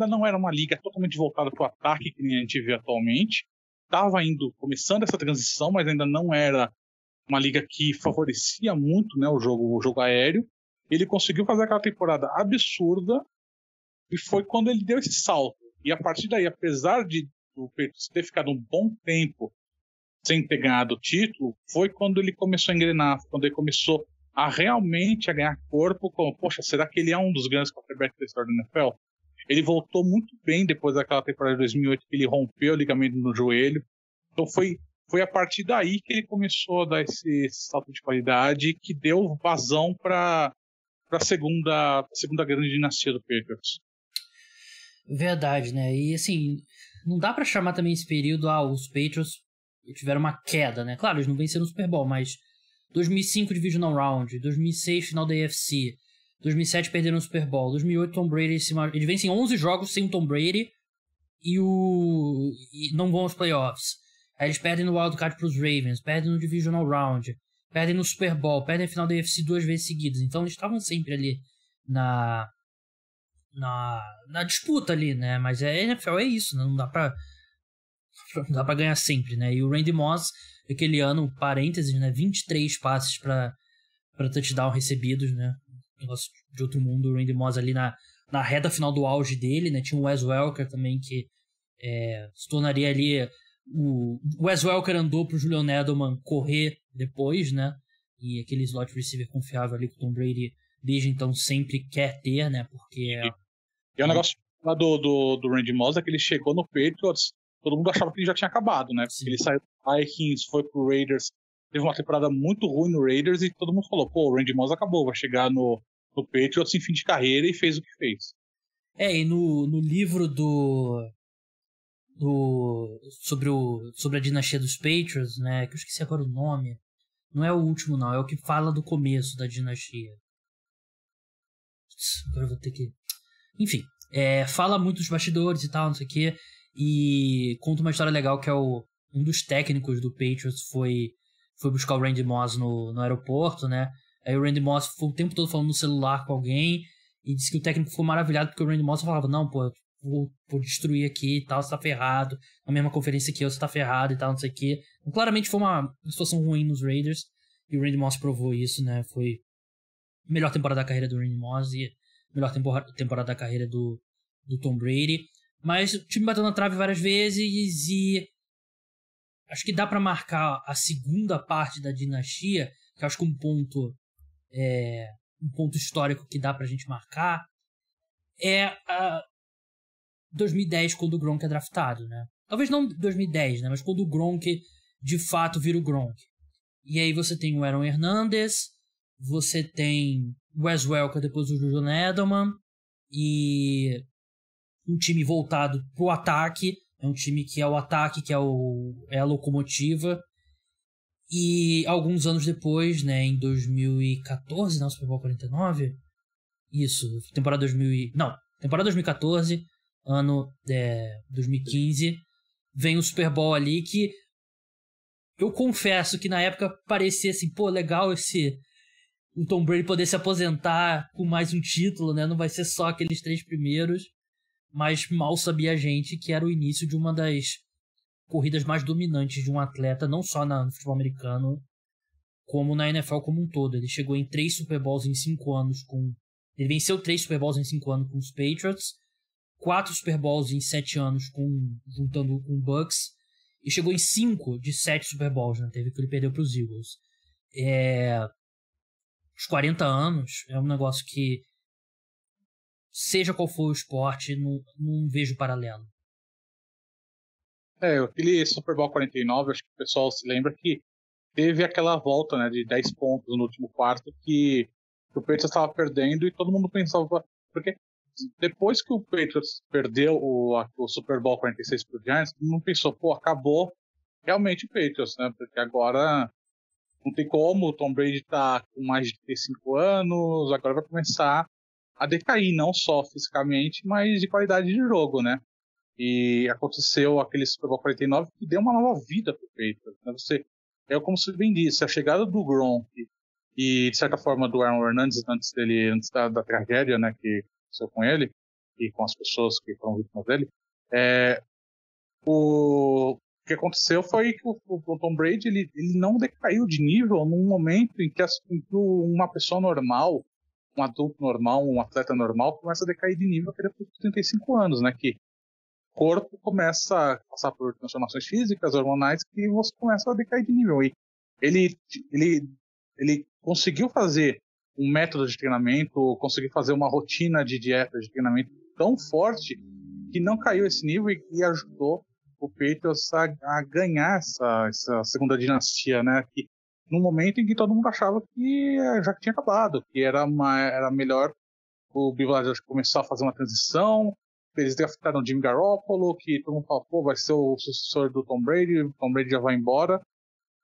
não era uma liga totalmente voltada para o ataque que nem a gente vê atualmente. Estava começando essa transição, mas ainda não era uma liga que favorecia muito, né, o jogo aéreo. Ele conseguiu fazer aquela temporada absurda e foi quando ele deu esse salto. E a partir daí, apesar de o Patriots ter ficado um bom tempo sem ter ganhado o título, foi quando ele começou a engrenar, quando ele começou a realmente ganhar corpo, como, poxa, será que ele é um dos grandes quarterbacks da história da NFL? Ele voltou muito bem depois daquela temporada de 2008, que ele rompeu o ligamento no joelho. Então foi a partir daí que ele começou a dar esse salto de qualidade, que deu vazão para a segunda grande dinastia do Patriots. Verdade, né? E assim, não dá pra chamar também esse período, os Patriots tiveram uma queda, né? Claro, eles não venceram o Super Bowl, mas 2005 Divisional Round, 2006 final da AFC, 2007 perderam o Super Bowl, 2008 Tom Brady, eles vencem 11 jogos sem o Tom Brady e não vão aos playoffs. Aí eles perdem no wildcard pros Ravens, perdem no Divisional Round, perdem no Super Bowl, perdem a final da UFC 2 vezes seguidas. Então eles estavam sempre ali na disputa ali, né? Mas a NFL é isso, né? Não dá pra ganhar sempre, né? E o Randy Moss, aquele ano, parênteses, né? 23 passes pra touchdown recebidos, né? Negócio de outro mundo. O Randy Moss ali na reta final do auge dele, né? Tinha o Wes Welker também, que se tornaria ali... O Wes Welker andou pro Julian Edelman correr depois, né? E aquele slot receiver confiável ali que o Tom Brady desde então sempre quer ter, né? Porque... E o negócio lá do Randy Moss é que ele chegou no Patriots, todo mundo achava que ele já tinha acabado, né? Porque ele saiu do Vikings, foi pro Raiders, teve uma temporada muito ruim no Raiders e todo mundo falou, pô, o Randy Moss acabou, vai chegar no Patriots em fim de carreira e fez o que fez. E no livro sobre a dinastia dos Patriots, né? Que eu esqueci agora o nome. Não é o último, não. É o que fala do começo da dinastia. Agora eu vou ter que... Enfim, fala muito dos bastidores e tal, não sei o quê. E conta uma história legal que um dos técnicos do Patriots foi buscar o Randy Moss no aeroporto, né? Aí o Randy Moss foi o tempo todo falando no celular com alguém e disse que o técnico ficou maravilhado porque o Randy Moss falava, não, pô, vou destruir aqui e tal, você tá ferrado. Na mesma conferência que você tá ferrado e tal, não sei o quê. Então, claramente foi uma situação ruim nos Raiders e o Randy Moss provou isso, né? Foi a melhor temporada da carreira do Randy Moss e a melhor temporada da carreira do Tom Brady. Mas o time bateu na trave várias vezes e acho que dá pra marcar a segunda parte da dinastia, que acho que um ponto histórico que dá pra gente marcar é a 2010, quando o Gronk é draftado, né? Talvez não 2010, né? Mas quando o Gronk de fato vira o Gronk. E aí você tem o Aaron Hernandez, você tem o Wes Welker depois do Julian Edelman e um time voltado pro ataque. É um time que é o ataque, que é a locomotiva. E alguns anos depois, né, em 2014, não, Super Bowl 49? Isso, temporada 2014, ano 2015, vem o Super Bowl ali que eu confesso que na época parecia assim, pô, legal o Tom Brady poder se aposentar com mais um título, né? Não vai ser só aqueles 3 primeiros, mas mal sabia a gente que era o início de uma das corridas mais dominantes de um atleta, não só no futebol americano, como na NFL como um todo. Ele chegou em 3 Super Bowls em 5 anos ele venceu 3 Super Bowls em 5 anos com os Patriots, 4 Super Bowls em 7 anos juntando com o Bucks, e chegou em 5 de 7 Super Bowls, né? Teve que ele perdeu para os Eagles. Os 40 anos é um negócio que, seja qual for o esporte, não vejo paralelo. Aquele Super Bowl 49, acho que o pessoal se lembra que teve aquela volta, né, de 10 pontos no último quarto que o Patriots estava perdendo e todo mundo pensava... Porque depois que o Patriots perdeu o Super Bowl 46 pro Giants, todo mundo pensou, pô, acabou realmente o Patriots, né? Porque agora não tem como, o Tom Brady tá com mais de 35 anos, agora vai começar a decair, não só fisicamente, mas de qualidade de jogo, né? E aconteceu aquele Super Bowl 49 que deu uma nova vida pro Patriots, né? Como você bem disse, a chegada do Gronk e, de certa forma, do Aaron Hernandez antes da tragédia, né, que aconteceu com ele e com as pessoas que foram vítimas dele, o que aconteceu foi que o Tom Brady ele não decaiu de nível num momento em que uma pessoa normal, um adulto normal, um atleta normal, começa a decair de nível depois de 35 anos, né, que o corpo começa a passar por transformações físicas, hormonais, que você começa a decair de nível. E ele conseguiu fazer um método de treinamento, conseguiu fazer uma rotina de dieta, de treinamento tão forte que não caiu esse nível e ajudou o Patriots a ganhar essa segunda dinastia, né? Que num momento em que todo mundo achava que já tinha acabado, que era melhor o Bill Belichick começar a fazer uma transição. Eles draftaram o Jimmy Garoppolo, que todo mundo falou, pô, vai ser o sucessor do Tom Brady, o Tom Brady já vai embora.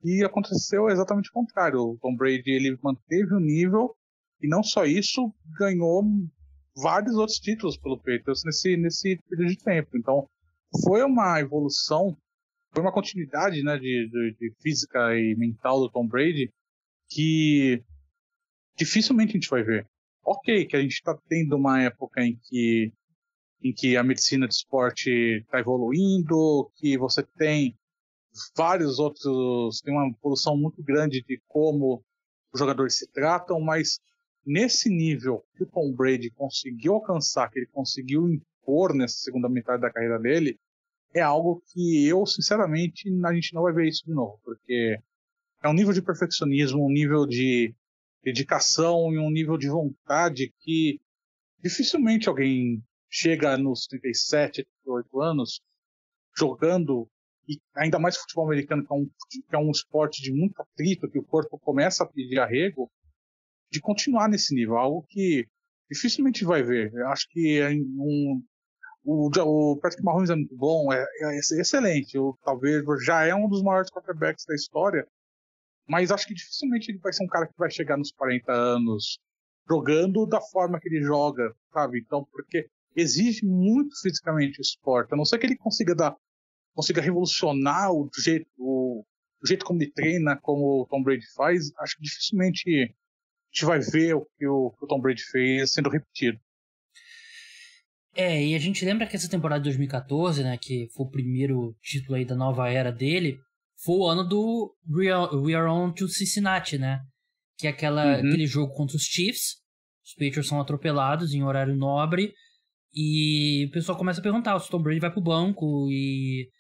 E aconteceu exatamente o contrário. O Tom Brady ele manteve o nível e não só isso, ganhou vários outros títulos pelo Patriots nesse período de tempo. Então, foi uma evolução, foi uma continuidade, né, de física e mental do Tom Brady que dificilmente a gente vai ver. Ok, que a gente está tendo uma época em que a medicina de esporte está evoluindo, que você tem vários outros, tem uma evolução muito grande de como os jogadores se tratam, mas nesse nível que o Tom Brady conseguiu alcançar, que ele conseguiu impor nessa segunda metade da carreira dele, é algo que eu, sinceramente, a gente não vai ver isso de novo, porque é um nível de perfeccionismo, um nível de dedicação e um nível de vontade que dificilmente alguém chega nos 37, 38 anos jogando, e ainda mais futebol americano, que é um esporte de muito atrito, que o corpo começa a pedir arrego, de continuar nesse nível, algo que dificilmente vai ver. Eu acho que o Patrick Mahomes é muito bom, é excelente, talvez já é um dos maiores quarterbacks da história, mas acho que dificilmente ele vai ser um cara que vai chegar nos 40 anos jogando da forma que ele joga, sabe? Então, porque exige muito fisicamente o esporte. A não ser que ele consiga revolucionar o jeito como ele treina, como o Tom Brady faz, acho que dificilmente a gente vai ver o que o Tom Brady fez sendo repetido. E a gente lembra que essa temporada de 2014, né, que foi o primeiro título aí da nova era dele, foi o ano do We Are On to Cincinnati, né? Que é aquele jogo contra os Chiefs. Os Patriots são atropelados em horário nobre. E o pessoal começa a perguntar se o Tom Brady vai pro banco e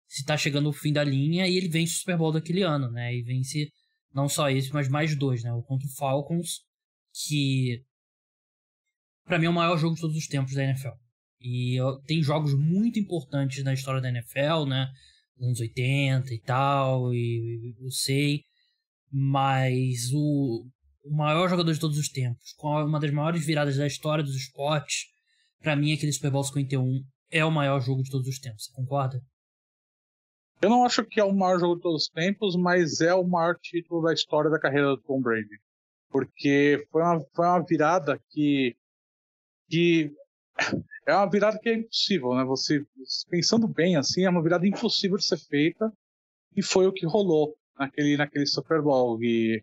se tá chegando o fim da linha. E ele vence o Super Bowl daquele ano, né? E vence não só esse, mas mais dois, né? O contra o Falcons, que pra mim é o maior jogo de todos os tempos da NFL. E tem jogos muito importantes na história da NFL, né? Anos 80 e tal, e eu sei. Mas o maior jogador de todos os tempos, com uma das maiores viradas da história dos esportes, pra mim aquele Super Bowl 51 é o maior jogo de todos os tempos. Você concorda? Eu não acho que é o maior jogo de todos os tempos, mas é o maior título da história da carreira do Tom Brady. Porque foi uma virada que é uma virada que é impossível, né? Você, pensando bem assim, é uma virada impossível de ser feita, e foi o que rolou naquele Super Bowl. E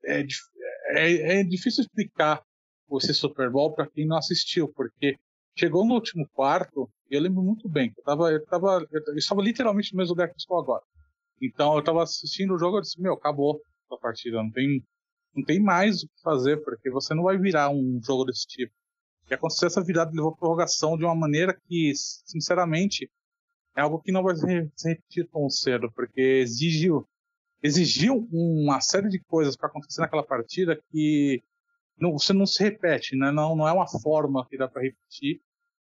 é difícil explicar esse Super Bowl para quem não assistiu, porque chegou no último quarto, e eu lembro muito bem, eu estava literalmente no mesmo lugar que eu estou agora. Então eu estava assistindo o jogo e disse, acabou a partida, não tem mais o que fazer, porque você não vai virar um jogo desse tipo. E aconteceu essa virada, levou a prorrogação de uma maneira que, sinceramente, é algo que não vai se repetir tão cedo, porque exigiu uma série de coisas para acontecer naquela partida que você não se repete, né? Não é uma forma que dá para repetir,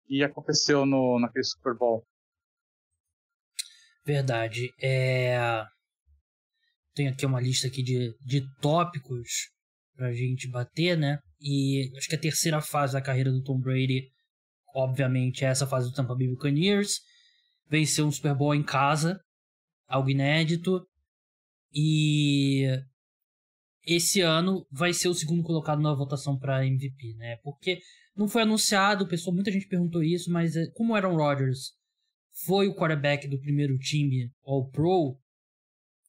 e aconteceu naquele Super Bowl. Verdade. Tenho aqui uma lista aqui de tópicos pra gente bater, né? E acho que a terceira fase da carreira do Tom Brady, obviamente, é essa fase do Tampa Bay Buccaneers. Venceu um Super Bowl em casa, algo inédito. E esse ano vai ser o segundo colocado na votação para MVP, né? Porque não foi anunciado, muita gente perguntou isso, mas como Aaron Rodgers foi o quarterback do primeiro time All-Pro,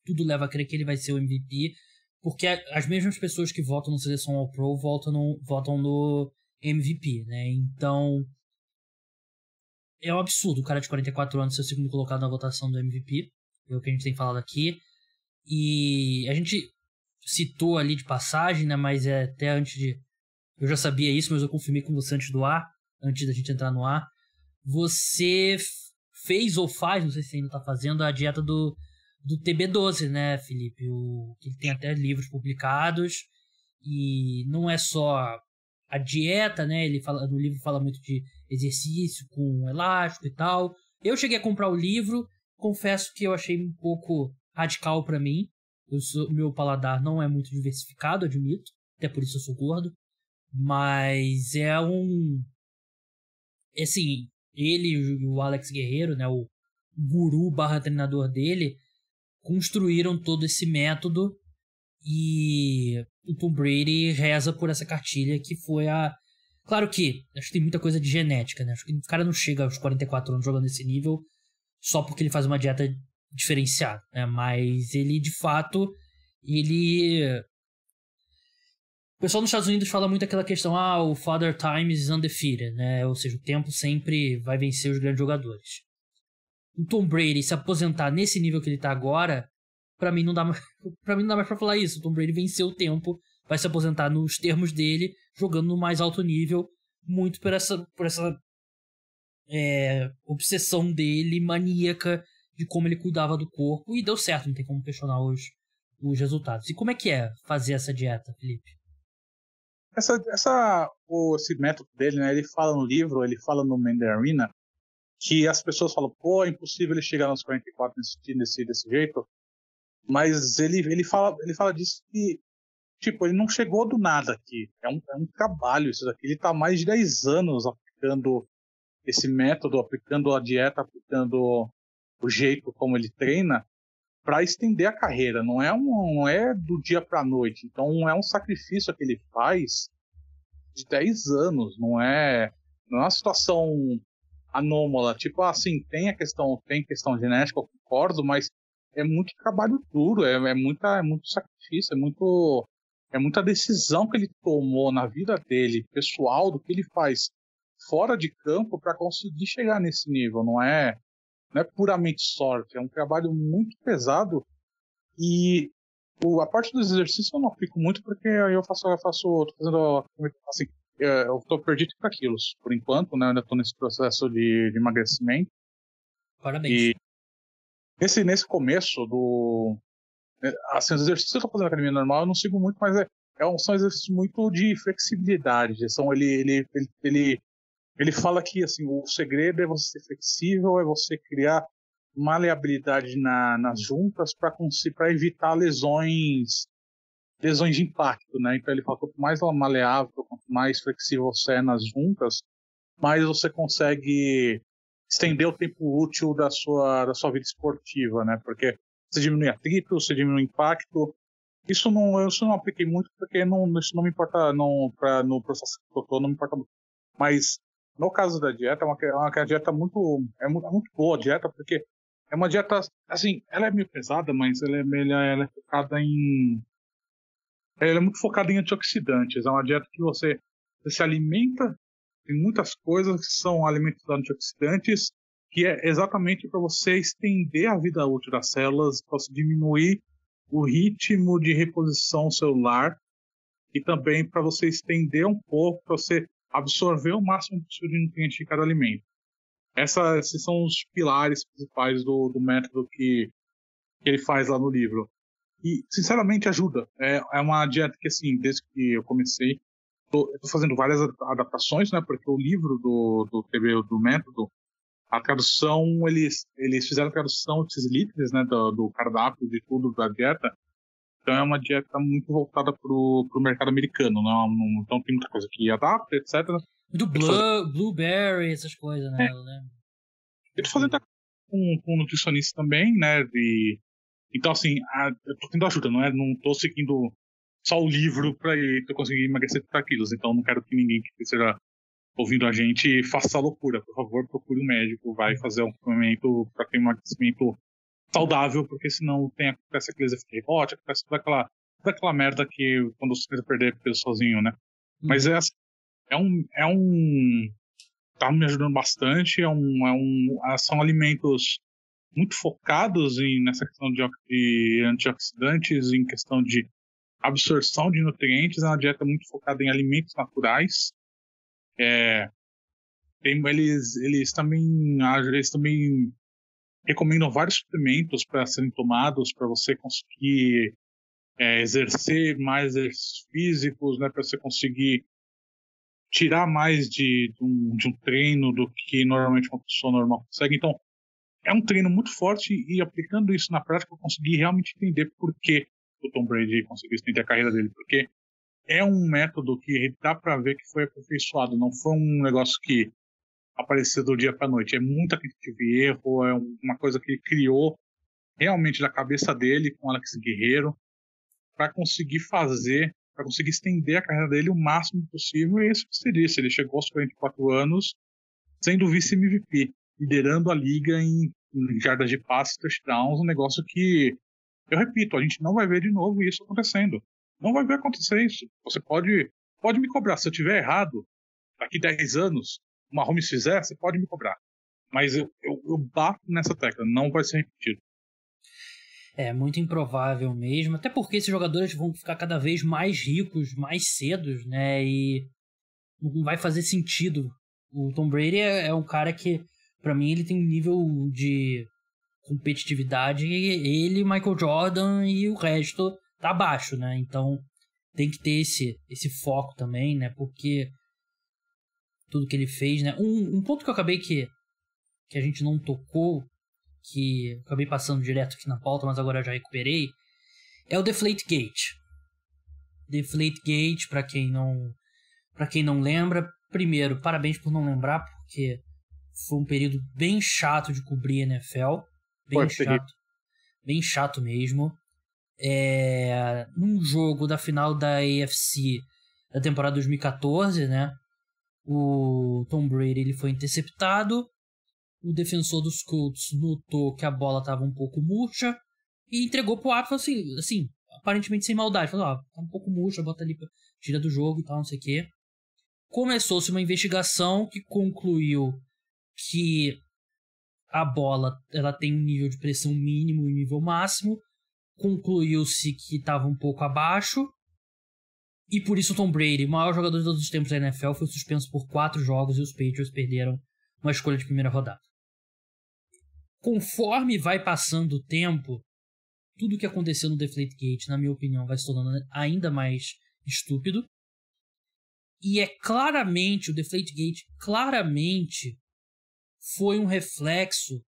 tudo leva a crer que ele vai ser o MVP, porque as mesmas pessoas que votam na seleção All-Pro votam no MVP, né? Então é um absurdo o cara de 44 anos ser o segundo colocado na votação do MVP, é o que a gente tem falado aqui. E a gente citou ali de passagem, né? Mas até antes de... Eu já sabia isso, mas eu confirmei com você antes da gente entrar no ar. Você fez ou faz, não sei se ainda tá fazendo, a dieta do TB12, né, Felipe? Que tem até livros publicados. E não é só a dieta, né? No livro fala muito de exercício com elástico e tal. Eu cheguei a comprar o livro, confesso que eu achei um pouco radical para mim. Meu paladar não é muito diversificado, admito. Até por isso eu sou gordo. Mas assim, ele e o Alex Guerreiro, né, o guru / treinador dele, construíram todo esse método, e o Tom Brady reza por essa cartilha, que foi a Claro que acho que tem muita coisa de genética, né? Acho que o cara não chega aos 44 anos jogando nesse nível só porque ele faz uma dieta diferenciada, né? Mas ele, de fato, ele... O pessoal nos Estados Unidos fala muito aquela questão, o Father Time is undefeated, né? Ou seja, o tempo sempre vai vencer os grandes jogadores. O Tom Brady se aposentar nesse nível que ele tá agora, pra mim não dá mais pra falar isso. O Tom Brady venceu o tempo, vai se aposentar nos termos dele, jogando no mais alto nível, muito por essa obsessão dele, maníaca, de como ele cuidava do corpo, e deu certo, não tem como questionar os resultados. E como é que é fazer essa dieta, Felipe? Esse método dele, né, ele fala no livro, ele fala no Man the Arena, que as pessoas falam, pô, é impossível ele chegar nos 44 desse jeito, mas ele fala disso que, tipo, ele não chegou do nada aqui, é um trabalho isso daqui, ele tá há mais de 10 anos aplicando esse método, aplicando a dieta, aplicando o jeito como ele treina, para estender a carreira, não é do dia para a noite, então é um sacrifício que ele faz de 10 anos, não é uma situação anômala, tipo assim, tem questão genética, eu concordo, mas é muito trabalho duro, é muito sacrifício, é muita decisão que ele tomou na vida dele, pessoal, do que ele faz fora de campo para conseguir chegar nesse nível, não é puramente sorte, é um trabalho muito pesado e a parte dos exercícios eu não aplico muito porque eu tô fazendo assim, eu tô perdido 30 quilos por enquanto, né, eu ainda tô nesse processo de emagrecimento. Parabéns. E nesse começo assim, os exercícios que eu tô fazendo na academia normal eu não sigo muito, mas são exercícios muito de flexibilidade, ele fala que assim, o segredo é você ser flexível, é você criar maleabilidade nas juntas para evitar lesões de impacto, né? Então ele fala que quanto mais maleável, quanto mais flexível você é nas juntas, mais você consegue estender o tempo útil da sua vida esportiva, né? Porque você diminui atrito, você diminui o impacto. Eu não apliquei muito porque isso não me importa, no processo que eu tô, não me importa muito. Mas no caso da dieta, é uma dieta muito boa a dieta, porque é uma dieta, assim, ela é meio pesada, mas ela é focada ela é muito focada em antioxidantes. É uma dieta que você se alimenta de muitas coisas que são alimentos antioxidantes, que é exatamente para você estender a vida útil das células, para você diminuir o ritmo de reposição celular e também para você estender um pouco, para você absorver o máximo possível de nutrientes de cada alimento. Esses são os pilares principais do método que ele faz lá no livro. E, sinceramente, ajuda. É uma dieta que, assim, desde que eu comecei, eu tô fazendo várias adaptações, né? Porque o livro do método, a tradução, eles fizeram a tradução ipsis né? Do cardápio, de tudo da dieta. Então é uma dieta muito voltada pro mercado americano, não, então tem muita coisa que adapta, etc. Do blueberry, essas coisas, né? Eu tô fazendo com nutricionista também, né? Então, assim, eu tô tendo ajuda, não tô seguindo só o livro para eu conseguir emagrecer 30 quilos. Então, não quero que ninguém que esteja ouvindo a gente faça essa loucura. Por favor, procure um médico, vai fazer um acompanhamento para ter um emagrecimento saudável, porque senão acontece aqueles efeitos de rebote, acontece toda aquela merda que quando você tenta perder peso sozinho, né? Mas tá me ajudando bastante, são alimentos muito focados nessa questão de antioxidantes, em questão de absorção de nutrientes, é uma dieta muito focada em alimentos naturais. Eles também recomendam vários suplementos para serem tomados, para você conseguir exercer mais exercícios físicos, né, para você conseguir tirar mais de um treino do que normalmente uma pessoa normal consegue. Então, é um treino muito forte e aplicando isso na prática eu consegui realmente entender por que o Tom Brady conseguiu estender a carreira dele, porque é um método que dá para ver que foi aperfeiçoado, não foi um negócio que apareceu do dia para noite, é muita tentativa e erro, é uma coisa que ele criou realmente da cabeça dele com Alex Guerreiro para conseguir para conseguir estender a carreira dele o máximo possível, e é isso que você disse, ele chegou aos 44 anos sendo vice-MVP, liderando a liga em jardas de passe, touchdowns, um negócio que, eu repito, a gente não vai ver de novo isso acontecendo. Não vai ver acontecer isso. Você pode me cobrar, se eu tiver errado, daqui 10 anos, o Mahomes fizer, você pode me cobrar. Mas eu bato nessa tecla, não vai ser repetido. É muito improvável mesmo, até porque esses jogadores vão ficar cada vez mais ricos, mais cedos, né? E não vai fazer sentido. O Tom Brady é um cara que, pra mim, ele tem um nível de competitividade, ele, Michael Jordan e o resto tá abaixo, né? Então tem que ter esse foco também, né? Porque tudo que ele fez, né? Um ponto que eu acabei que a gente não tocou, que eu acabei passando direto aqui na pauta, mas agora eu já recuperei, é o Deflategate. Deflategate, pra quem não lembra, primeiro, parabéns por não lembrar, porque foi um período bem chato de cobrir a NFL. Bem chato mesmo. Num jogo da final da AFC da temporada 2014, né? O Tom Brady ele foi interceptado. O defensor dos Colts notou que a bola estava um pouco murcha e entregou pro árbitro assim, aparentemente sem maldade. Falou, tá um pouco murcha, bota ali, tira do jogo e tal, não sei o quê. Começou-se uma investigação que concluiu que a bola ela tem um nível de pressão mínimo e um nível máximo. Concluiu-se que estava um pouco abaixo. E por isso o Tom Brady, o maior jogador de todos os tempos da NFL, foi suspenso por 4 jogos e os Patriots perderam uma escolha de primeira rodada. Conforme vai passando o tempo, tudo o que aconteceu no Deflategate, na minha opinião, vai se tornando ainda mais estúpido. E o Deflategate claramente foi um reflexo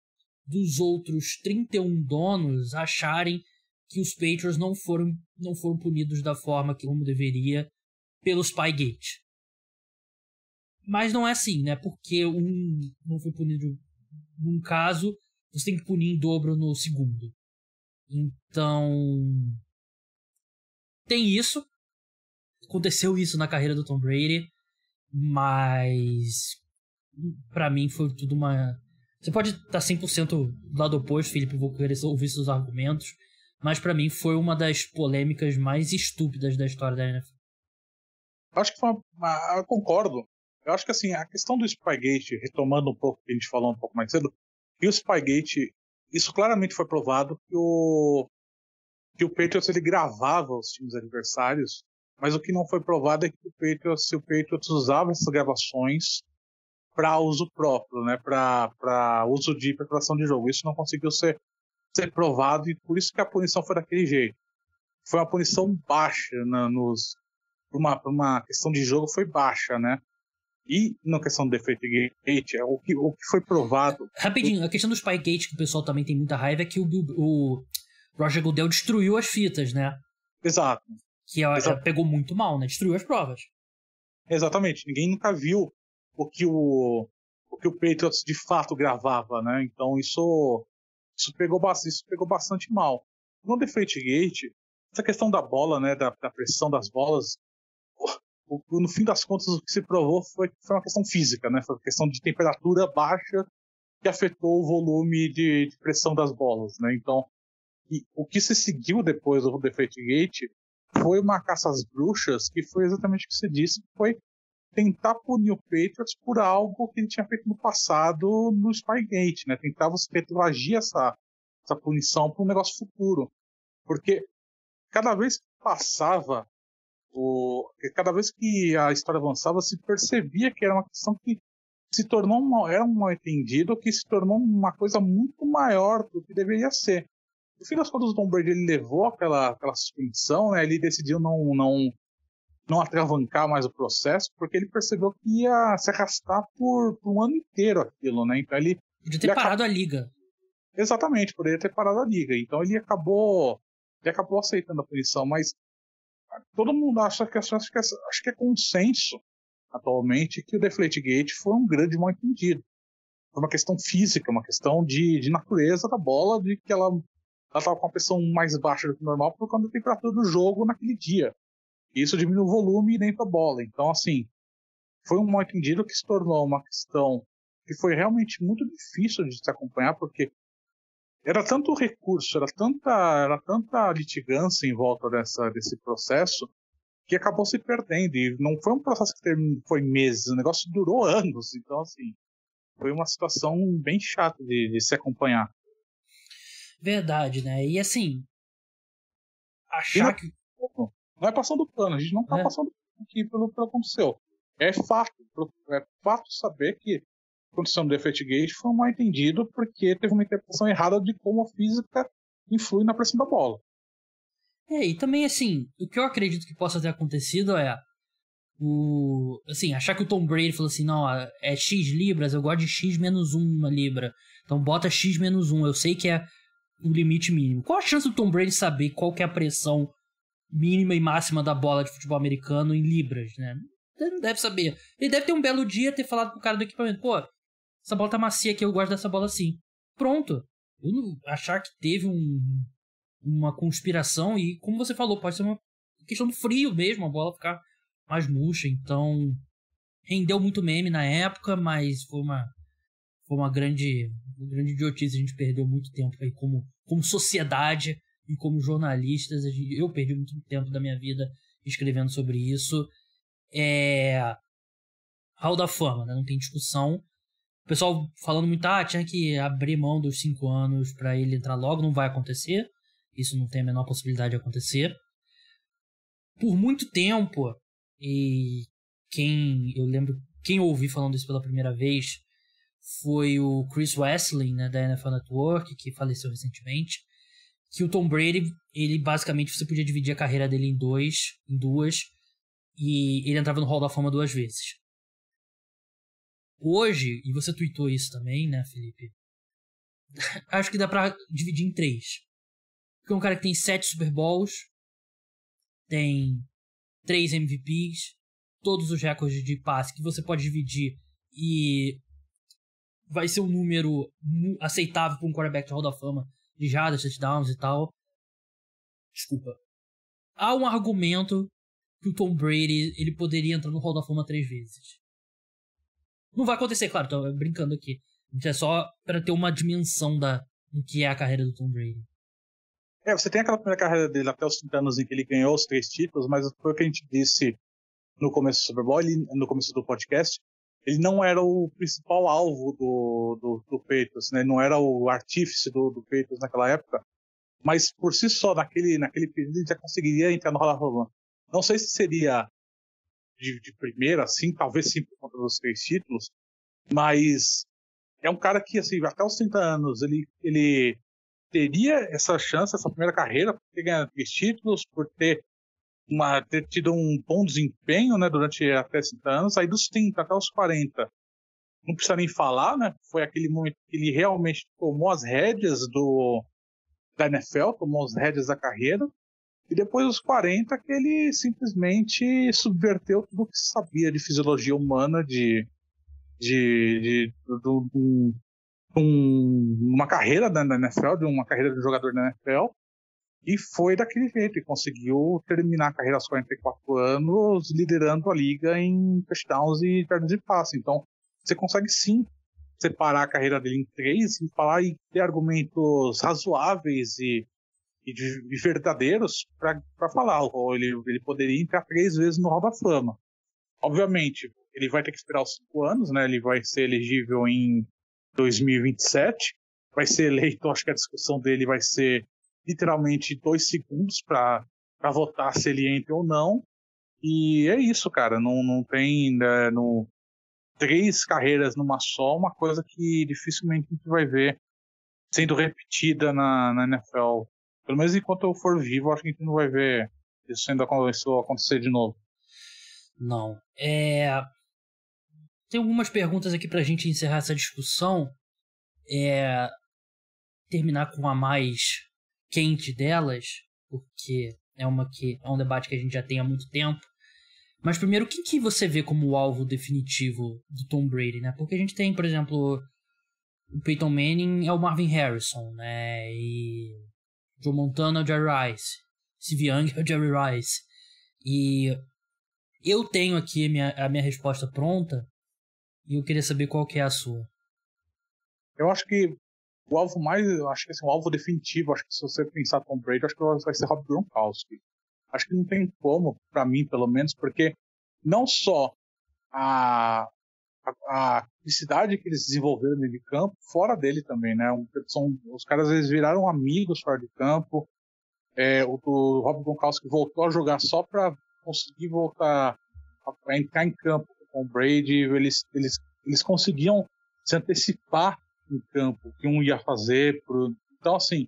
dos outros 31 donos acharem que os Patriots não foram punidos da forma como deveria pelo Spygate. Mas não é assim, né? Porque um não foi punido num caso, você tem que punir em dobro no segundo. Então, tem isso. Aconteceu isso na carreira do Tom Brady, mas pra mim foi tudo uma... Você pode estar 100% do lado oposto, Felipe, vou querer ouvir seus argumentos, mas pra mim foi uma das polêmicas mais estúpidas da história da NFL. Acho que eu concordo. Eu acho que assim, a questão do Spygate, retomando um pouco o que a gente falou um pouco mais cedo, e o Spygate, isso claramente foi provado que o Patriots ele gravava os times adversários, mas o que não foi provado é que o Patriots usava essas gravações para uso próprio, né, para uso de preparação de jogo. Isso não conseguiu ser provado e por isso que a punição foi daquele jeito. Foi uma punição baixa, uma questão de jogo foi baixa, né? E na questão do Deflategate, o que foi provado... Rapidinho, a questão do Spygate, que o pessoal também tem muita raiva, é que o Roger Goodell destruiu as fitas, né? Exato. Que ela pegou muito mal, né? Destruiu as provas. Exatamente. Ninguém nunca viu o que o Patriots de fato gravava, né? Então isso pegou bastante mal. No Deflategate, essa questão da bola, né? Da pressão das bolas, no fim das contas, o que se provou foi uma questão física, né? Foi uma questão de temperatura baixa que afetou o volume de pressão das bolas, né? Então, o que se seguiu depois do Deflategate foi uma caça às bruxas, que foi exatamente o que você disse, que foi tentar punir o Patriots por algo que ele tinha feito no passado no Spygate, né? Tentar você retroagir essa punição para um negócio futuro. Porque cada vez que passava, cada vez que a história avançava, se percebia que era uma questão que se tornou era um mal-entendido, que se tornou uma coisa muito maior do que deveria ser. No fim das contas, o Tom Brady ele levou aquela suspensão, né? Ele decidiu não atravancar mais o processo, porque ele percebeu que ia se arrastar por um ano inteiro aquilo, né? Então ele podia ter parado a liga. Exatamente, poderia ter parado a liga. Então ele acabou aceitando a punição, mas todo mundo acho que é consenso atualmente que o Deflategate foi um grande mal-entendido. Foi uma questão física, uma questão de natureza da bola, de que ela estava com uma pressão mais baixa do que normal por conta da temperatura do jogo naquele dia. E isso diminui o volume dentro da bola. Então, assim, foi um mal entendido que se tornou uma questão que foi realmente muito difícil de se acompanhar, porque era tanto recurso, era tanta litigância em volta desse processo, que acabou se perdendo. E não foi um processo que foi meses, o negócio durou anos. Então, assim, foi uma situação bem chata de se acompanhar. Verdade, né? E assim, achar que... Não é passando pano, a gente não tá passando pano aqui pelo que aconteceu. É fato saber que a condição do Deflategate foi um mal entendido porque teve uma interpretação errada de como a física influi na pressão da bola. E também, assim, o que eu acredito que possa ter acontecido é achar que o Tom Brady falou assim, não, é X libras, eu gosto de X menos 1 libra. Então bota X menos 1, eu sei que é o limite mínimo. Qual a chance do Tom Brady saber qual que é a pressão mínima e máxima da bola de futebol americano em libras, né? Ele não deve saber. Ele deve ter um belo dia ter falado pro cara do equipamento, pô, essa bola tá macia aqui, eu gosto dessa bola assim. Pronto. Eu não achar que teve uma conspiração e, como você falou, pode ser uma questão do frio mesmo, a bola ficar mais murcha. Então, rendeu muito meme na época, mas foi uma grande idiotice. A gente perdeu muito tempo aí como sociedade e como jornalistas. Eu perdi muito tempo da minha vida escrevendo sobre isso. Hall da Fama, né? Não tem discussão. O pessoal falando muito, tinha que abrir mão dos 5 anos para ele entrar logo. Não vai acontecer. Isso não tem a menor possibilidade de acontecer. Por muito tempo, e quem eu ouvi falando isso pela primeira vez foi o Chris Wesseling, né, da NFL Network, que faleceu recentemente, que o Tom Brady, ele basicamente, você podia dividir a carreira dele em duas, e ele entrava no Hall da Fama 2 vezes. Hoje, e você tweetou isso também, né, Felipe? Acho que dá pra dividir em 3. Porque é um cara que tem 7 Super Bowls, tem 3 MVPs, todos os recordes de passe que você pode dividir e vai ser um número aceitável para um quarterback de Hall da Fama de jardas, touchdowns e tal. Desculpa. Há um argumento que o Tom Brady ele poderia entrar no Hall da Fama 3 vezes. Não vai acontecer, claro, tô brincando aqui. É só para ter uma dimensão do que é a carreira do Tom Brady. Você tem aquela primeira carreira dele até os 30 anos em que ele ganhou os 3 títulos, mas foi o que a gente disse no começo do Super Bowl, no começo do podcast, ele não era o principal alvo do Patriots, né? Ele não era o artífice do Patriots naquela época, mas por si só, naquele período, ele já conseguiria entrar no Hall da Fama. Não sei se seria de primeira, assim, talvez sim por conta dos 3 títulos, mas é um cara que, assim, até os 30 anos, ele teria essa chance, essa primeira carreira, por ter ganhado 3 títulos, por ter tido um bom desempenho, né, durante até 30 anos, aí dos 30 até os 40, não precisa nem falar, né, foi aquele momento que ele realmente tomou as rédeas da NFL, tomou as rédeas da carreira, e depois dos 40 que ele simplesmente subverteu tudo o que se sabia de fisiologia humana, uma carreira da NFL, de uma carreira de jogador da NFL, e foi daquele jeito, e conseguiu terminar a carreira aos 44 anos, liderando a liga em touchdowns e jardas de passe. Então, você consegue sim separar a carreira dele em 3 e falar e ter argumentos razoáveis e verdadeiros para falar. Ele poderia entrar 3 vezes no Hall da Fama. Obviamente, ele vai ter que esperar os 5 anos, né? Ele vai ser elegível em 2027, vai ser eleito, acho que a discussão dele vai ser literalmente 2 segundos para votar se ele entra ou não, e é isso, cara, não tem 3 carreiras numa só, uma coisa que dificilmente a gente vai ver sendo repetida na NFL, pelo menos enquanto eu for vivo, acho que a gente não vai ver isso acontecer de novo. Não, tem algumas perguntas aqui pra gente encerrar essa discussão, terminar com a mais quente delas, porque é um debate que a gente já tem há muito tempo. Mas primeiro, quem que você vê como o alvo definitivo do Tom Brady, né? Porque a gente tem, por exemplo, o Peyton Manning é o Marvin Harrison, né? E Joe Montana é o Jerry Rice. Steve Young é o Jerry Rice. E eu tenho aqui a minha resposta pronta e eu queria saber qual que é a sua. Eu acho que o alvo mais, acho que assim, o alvo definitivo, acho que se você pensar Tom Brady, acho que vai ser Rob Gronkowski. Acho que não tem como, para mim, pelo menos, porque não só a felicidade que eles desenvolveram dentro de campo, fora dele também, né? Os caras, eles viraram amigos fora de campo. O Rob Gronkowski voltou a jogar só para conseguir voltar a entrar em campo com o Brady. Eles conseguiam se antecipar em campo o que um ia fazer. Então, assim,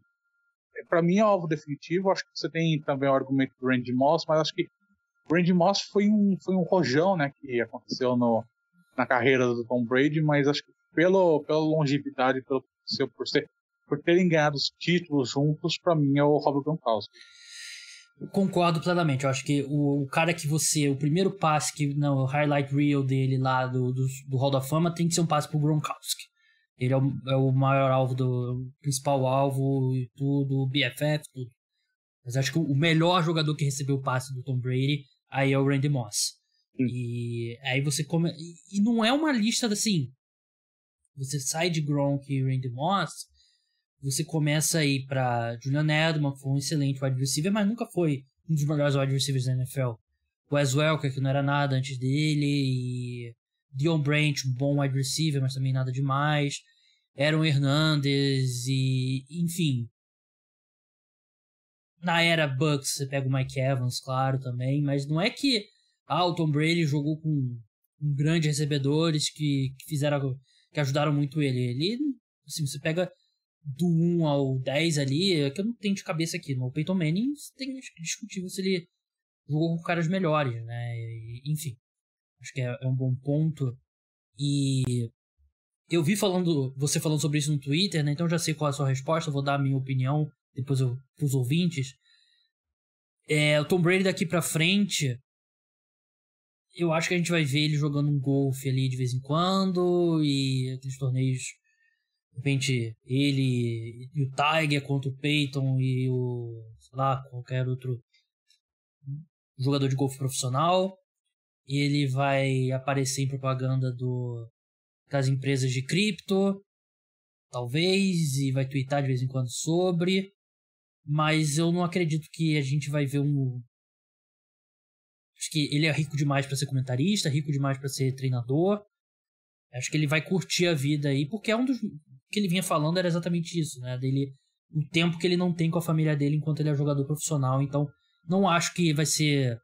para mim é o alvo definitivo. Acho que você tem também o argumento do Randy Moss, mas acho que o Randy Moss foi um rojão, né, que aconteceu na carreira do Tom Brady, mas acho que pela longevidade, por terem ganhado os títulos juntos, para mim é o Rob Gronkowski. Concordo plenamente. Eu acho que o cara que o primeiro passe que no highlight reel dele lá do Hall da Fama tem que ser um passe pro Gronkowski. Ele é o maior alvo, o principal alvo e tudo, o BFF, tudo. Mas acho que o melhor jogador que recebeu o passe do Tom Brady aí é o Randy Moss. E aí você e não é uma lista assim. Você sai de Gronk e Randy Moss, você começa a ir pra Julian Edelman, que foi um excelente wide receiver, mas nunca foi um dos melhores wide receivers da NFL. Wes Welker, que não era nada antes dele, e Dion Branch, um bom wide receiver, mas também nada demais. Aaron Hernandez e... enfim. Na era Bucks, você pega o Mike Evans, claro, também, mas não é que o Tom Brady jogou com grandes recebedores que ajudaram muito ele. Ele, assim, você pega do 1 ao 10 ali, é que eu não tenho de cabeça aqui. No Peyton Manning, tem discutível se ele jogou com caras melhores, né? Enfim, acho que é um bom ponto. E eu vi você falando sobre isso no Twitter, né? Então já sei qual é a sua resposta, vou dar a minha opinião depois pros ouvintes. O Tom Brady daqui pra frente, eu acho que a gente vai ver ele jogando um golfe ali de vez em quando, e aqueles torneios, de repente, ele e o Tiger contra o Peyton e sei lá, qualquer outro jogador de golfe profissional. Ele vai aparecer em propaganda das empresas de cripto, talvez, e vai twittar de vez em quando sobre, mas eu não acredito que a gente vai ver acho que ele é rico demais para ser comentarista, rico demais para ser treinador. Acho que ele vai curtir a vida aí, porque é que ele vinha falando era exatamente isso, né? O tempo que ele não tem com a família dele enquanto ele é jogador profissional. Então, não acho que vai ser...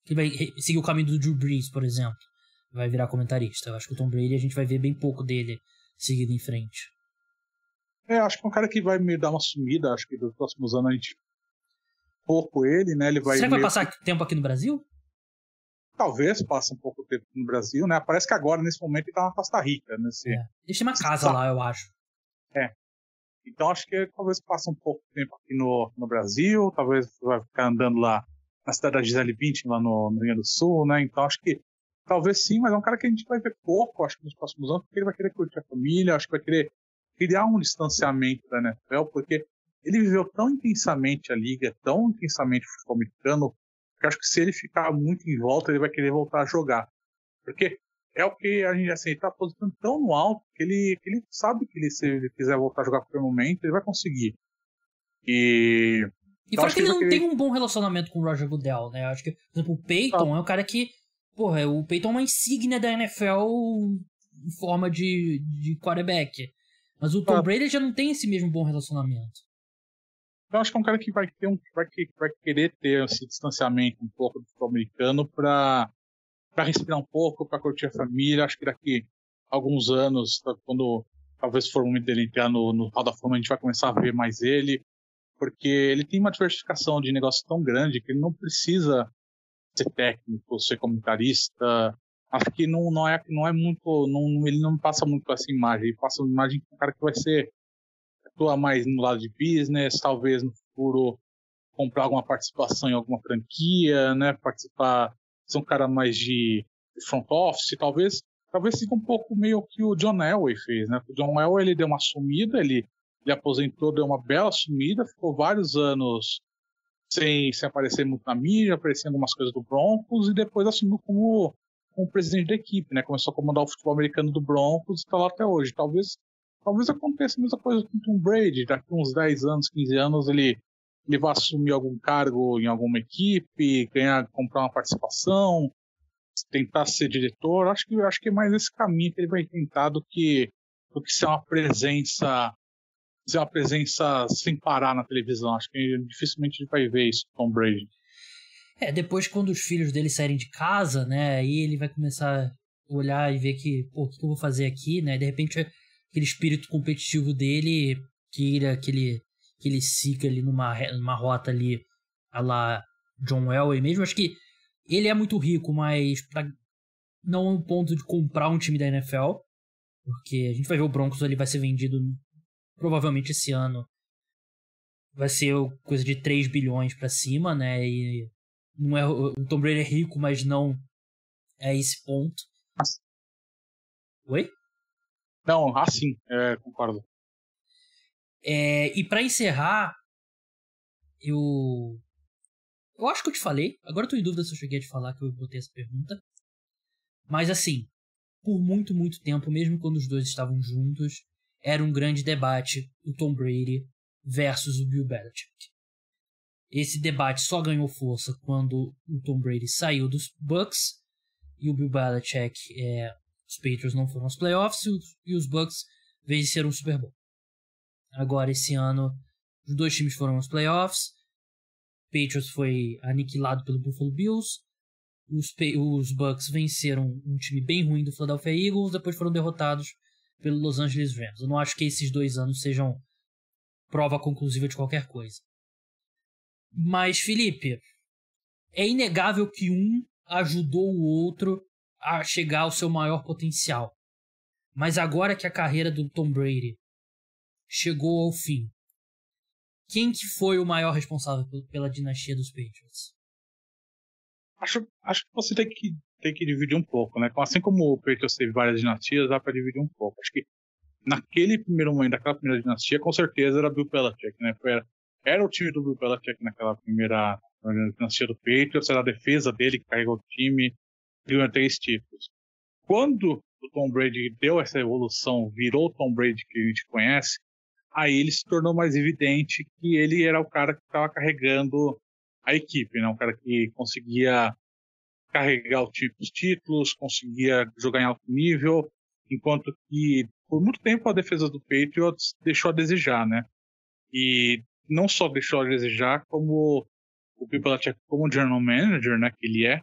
que vai seguir o caminho do Drew Brees, por exemplo. Vai virar comentarista. Eu acho que o Tom Brady a gente vai ver bem pouco dele seguindo em frente. Acho que é um cara que vai me dar uma sumida. Acho que nos próximos anos a gente... pouco ele, né? Será que vai passar tempo aqui no Brasil? Talvez passe um pouco tempo no Brasil, né? Parece que agora, nesse momento, ele tá na Costa Rica. Ele tem uma casa lá, eu acho. Então acho que talvez passe um pouco de tempo aqui no Brasil, talvez vai ficar andando lá na cidade da Gisele Bündchen, lá no Rio Grande do Sul, né? Então acho que talvez sim, mas é um cara que a gente vai ver pouco, acho que nos próximos anos, porque ele vai querer curtir a família, acho que vai querer criar um distanciamento da NFL, porque ele viveu tão intensamente a liga, tão intensamente o futebol americano, que acho que se ele ficar muito em volta, ele vai querer voltar a jogar. Porque é o que a gente, assim, ele tá positando tão no alto que ele sabe que se ele quiser voltar a jogar a qualquer momento, ele vai conseguir. E fora que ele não tem um bom relacionamento com o Roger Goodell, né? Eu acho que, por exemplo, o Peyton é um cara que... Porra, o Peyton é uma insígnia da NFL em forma de quarterback. Mas o Tom Brady já não tem esse mesmo bom relacionamento. Eu acho que é um cara que vai querer ter esse distanciamento um pouco do futebol americano para respirar um pouco, para curtir a família. Acho que daqui a alguns anos, quando talvez for o momento dele entrar no Hall da Fama, a gente vai começar a ver mais ele, porque ele tem uma diversificação de negócio tão grande que ele não precisa ser técnico, ser comentarista. Acho que não é muito, ele não passa muito essa imagem. Ele passa uma imagem de um cara que vai atuar mais no lado de business, talvez no futuro comprar alguma participação em alguma franquia, né? Ser um cara mais de front office, talvez siga um pouco meio que o John Elway fez, né? O John Elway, ele deu uma sumida, ele aposentou, deu uma bela sumida, ficou vários anos sem aparecer muito na mídia, aparecendo algumas coisas do Broncos, e depois assumiu como presidente da equipe, né? Começou a comandar o futebol americano do Broncos e está lá até hoje. Talvez aconteça a mesma coisa com o Tom Brady, daqui uns 10 anos, 15 anos, ele vai assumir algum cargo em alguma equipe, comprar uma participação, tentar ser diretor. Acho que é mais esse caminho que ele vai tentar do que ser uma presença sem parar na televisão. Acho que dificilmente a gente vai ver isso com Tom Brady. Depois quando os filhos dele saírem de casa, né, aí ele vai começar a olhar e ver que, o que eu vou fazer aqui, né, de repente aquele espírito competitivo dele queira que ele siga ali numa rota ali a lá John Elway mesmo. Acho que ele é muito rico, mas não é um ponto de comprar um time da NFL, porque a gente vai ver o Broncos ali vai ser vendido provavelmente esse ano, vai ser coisa de 3 bilhões pra cima, né, e não é, o Tom Brady é rico, mas não é esse ponto. Oi? Não, assim, concordo. E pra encerrar, eu acho que eu te falei, agora eu tô em dúvida se eu cheguei a te falar que eu botei essa pergunta, mas assim, por muito, muito tempo, mesmo quando os dois estavam juntos, era um grande debate o Tom Brady versus o Bill Belichick. Esse debate só ganhou força quando o Tom Brady saiu dos Bucks e o Bill Belichick, os Patriots não foram aos playoffs e os Bucks venceram o Super Bowl. Agora, esse ano, os dois times foram aos playoffs, o Patriots foi aniquilado pelo Buffalo Bills, os Bucks venceram um time bem ruim do Philadelphia Eagles, depois foram derrotados pelo Los Angeles Rams. Eu não acho que esses 2 anos sejam prova conclusiva de qualquer coisa. Mas, Felipe, é inegável que um ajudou o outro a chegar ao seu maior potencial. Mas agora que a carreira do Tom Brady chegou ao fim, quem que foi o maior responsável pela dinastia dos Patriots? Acho que você tem que dividir um pouco, né? Assim como o Patriots teve várias dinastias, dá para dividir um pouco. Acho que naquele primeiro momento, daquela primeira dinastia, com certeza era Bill Belichick, né? Era o time do Bill Belichick naquela primeira dinastia do Patriots, era a defesa dele que carregou o time, ganhou 3 títulos. Quando o Tom Brady deu essa evolução, virou o Tom Brady que a gente conhece, aí ele se tornou mais evidente que ele era o cara que estava carregando a equipe, né? Um cara que conseguia carregar os títulos, conseguia jogar em alto nível, enquanto que por muito tempo a defesa do Patriots deixou a desejar, né? E não só deixou a desejar, como o Bill Belichick, como general manager, né, que ele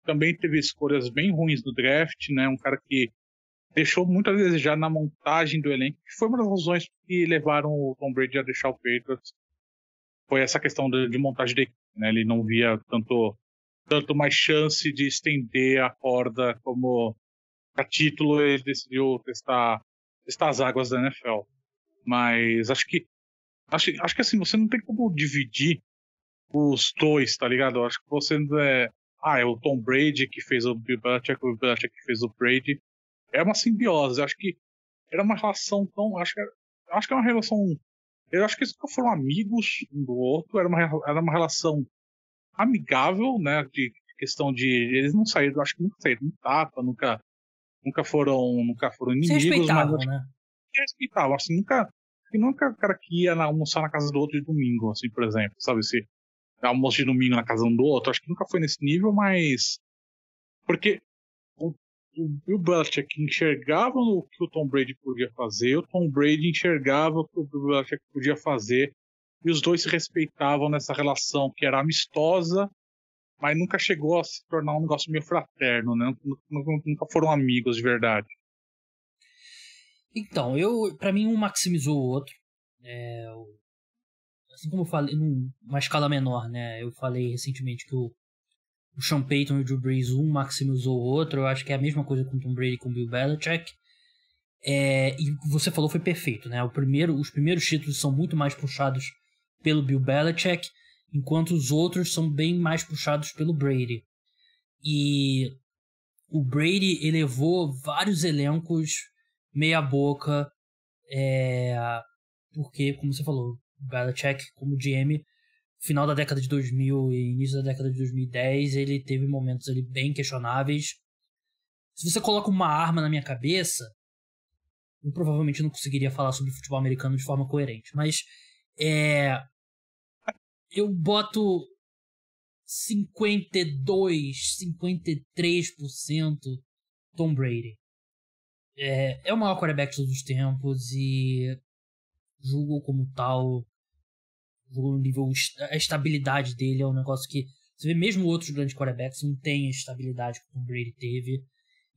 também teve escolhas bem ruins no draft, né? Um cara que deixou muito a desejar na montagem do elenco, que foi uma das razões que levaram o Tom Brady a deixar o Patriots. Foi essa questão de montagem da equipe, né? Ele não via tanto mais chance de estender a corda como a título. Ele decidiu testar as águas da NFL. Mas acho que assim, você não tem como dividir os dois, tá ligado? Acho que você é o Tom Brady que fez o Bill Belichick, o Bill Belichick que fez o Brady. É uma simbiose. Acho que era uma relação tão... Acho que é uma relação... Eu acho que eles nunca foram amigos um do outro. Era uma relação amigável, né? De questão de... Eles não saíram... Acho que nunca saíram um tapa, nunca foram inimigos. Se respeitavam, mas né? Se respeitavam. Assim, nunca o cara que ia almoçar na casa do outro de domingo, assim, por exemplo. Sabe? Se almoço de domingo na casa um do outro. Acho que nunca foi nesse nível, mas... Porque... O Bill Belichick enxergava o que o Tom Brady podia fazer, o Tom Brady enxergava o que o Bill Belichick podia fazer, e os dois se respeitavam nessa relação que era amistosa, mas nunca chegou a se tornar um negócio meio fraterno, né? Nunca foram amigos de verdade. Então, pra mim um maximizou o outro. Assim como eu falei, numa escala menor, né? Eu falei recentemente que o Sean Payton e o Drew Brees, um maximizou o outro. Eu acho que é a mesma coisa com o Tom Brady e com o Bill Belichick. E o que você falou foi perfeito, né? Os primeiros títulos são muito mais puxados pelo Bill Belichick, enquanto os outros são bem mais puxados pelo Brady. E o Brady elevou vários elencos meia boca, porque, como você falou, o Belichick, como GM, final da década de 2000 e início da década de 2010, ele teve momentos ali bem questionáveis. Se você coloca uma arma na minha cabeça, eu provavelmente não conseguiria falar sobre futebol americano de forma coerente. Mas eu boto 53% Tom Brady. É o maior quarterback de todos os tempos e julgo como tal. Julgo no nível, a estabilidade dele é um negócio que você vê mesmo outros grandes quarterbacks não tem a estabilidade que o Tom Brady teve.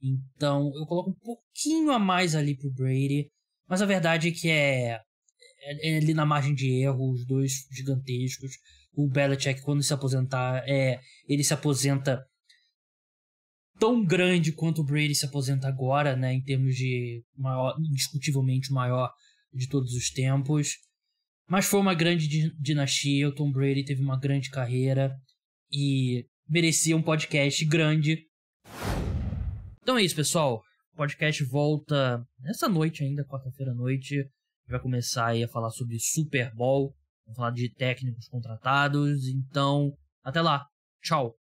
Então eu coloco um pouquinho a mais ali pro Brady, mas a verdade é que é ali na margem de erro, os dois gigantescos. O Belichick, quando se aposentar, ele se aposenta tão grande quanto o Brady se aposenta agora, né, em termos de maior, indiscutivelmente o maior de todos os tempos. Mas foi uma grande dinastia, o Tom Brady teve uma grande carreira e merecia um podcast grande. Então é isso, pessoal. O podcast volta nessa noite ainda, quarta-feira à noite. Vai começar aí a falar sobre Super Bowl, vamos falar de técnicos contratados. Então, até lá. Tchau.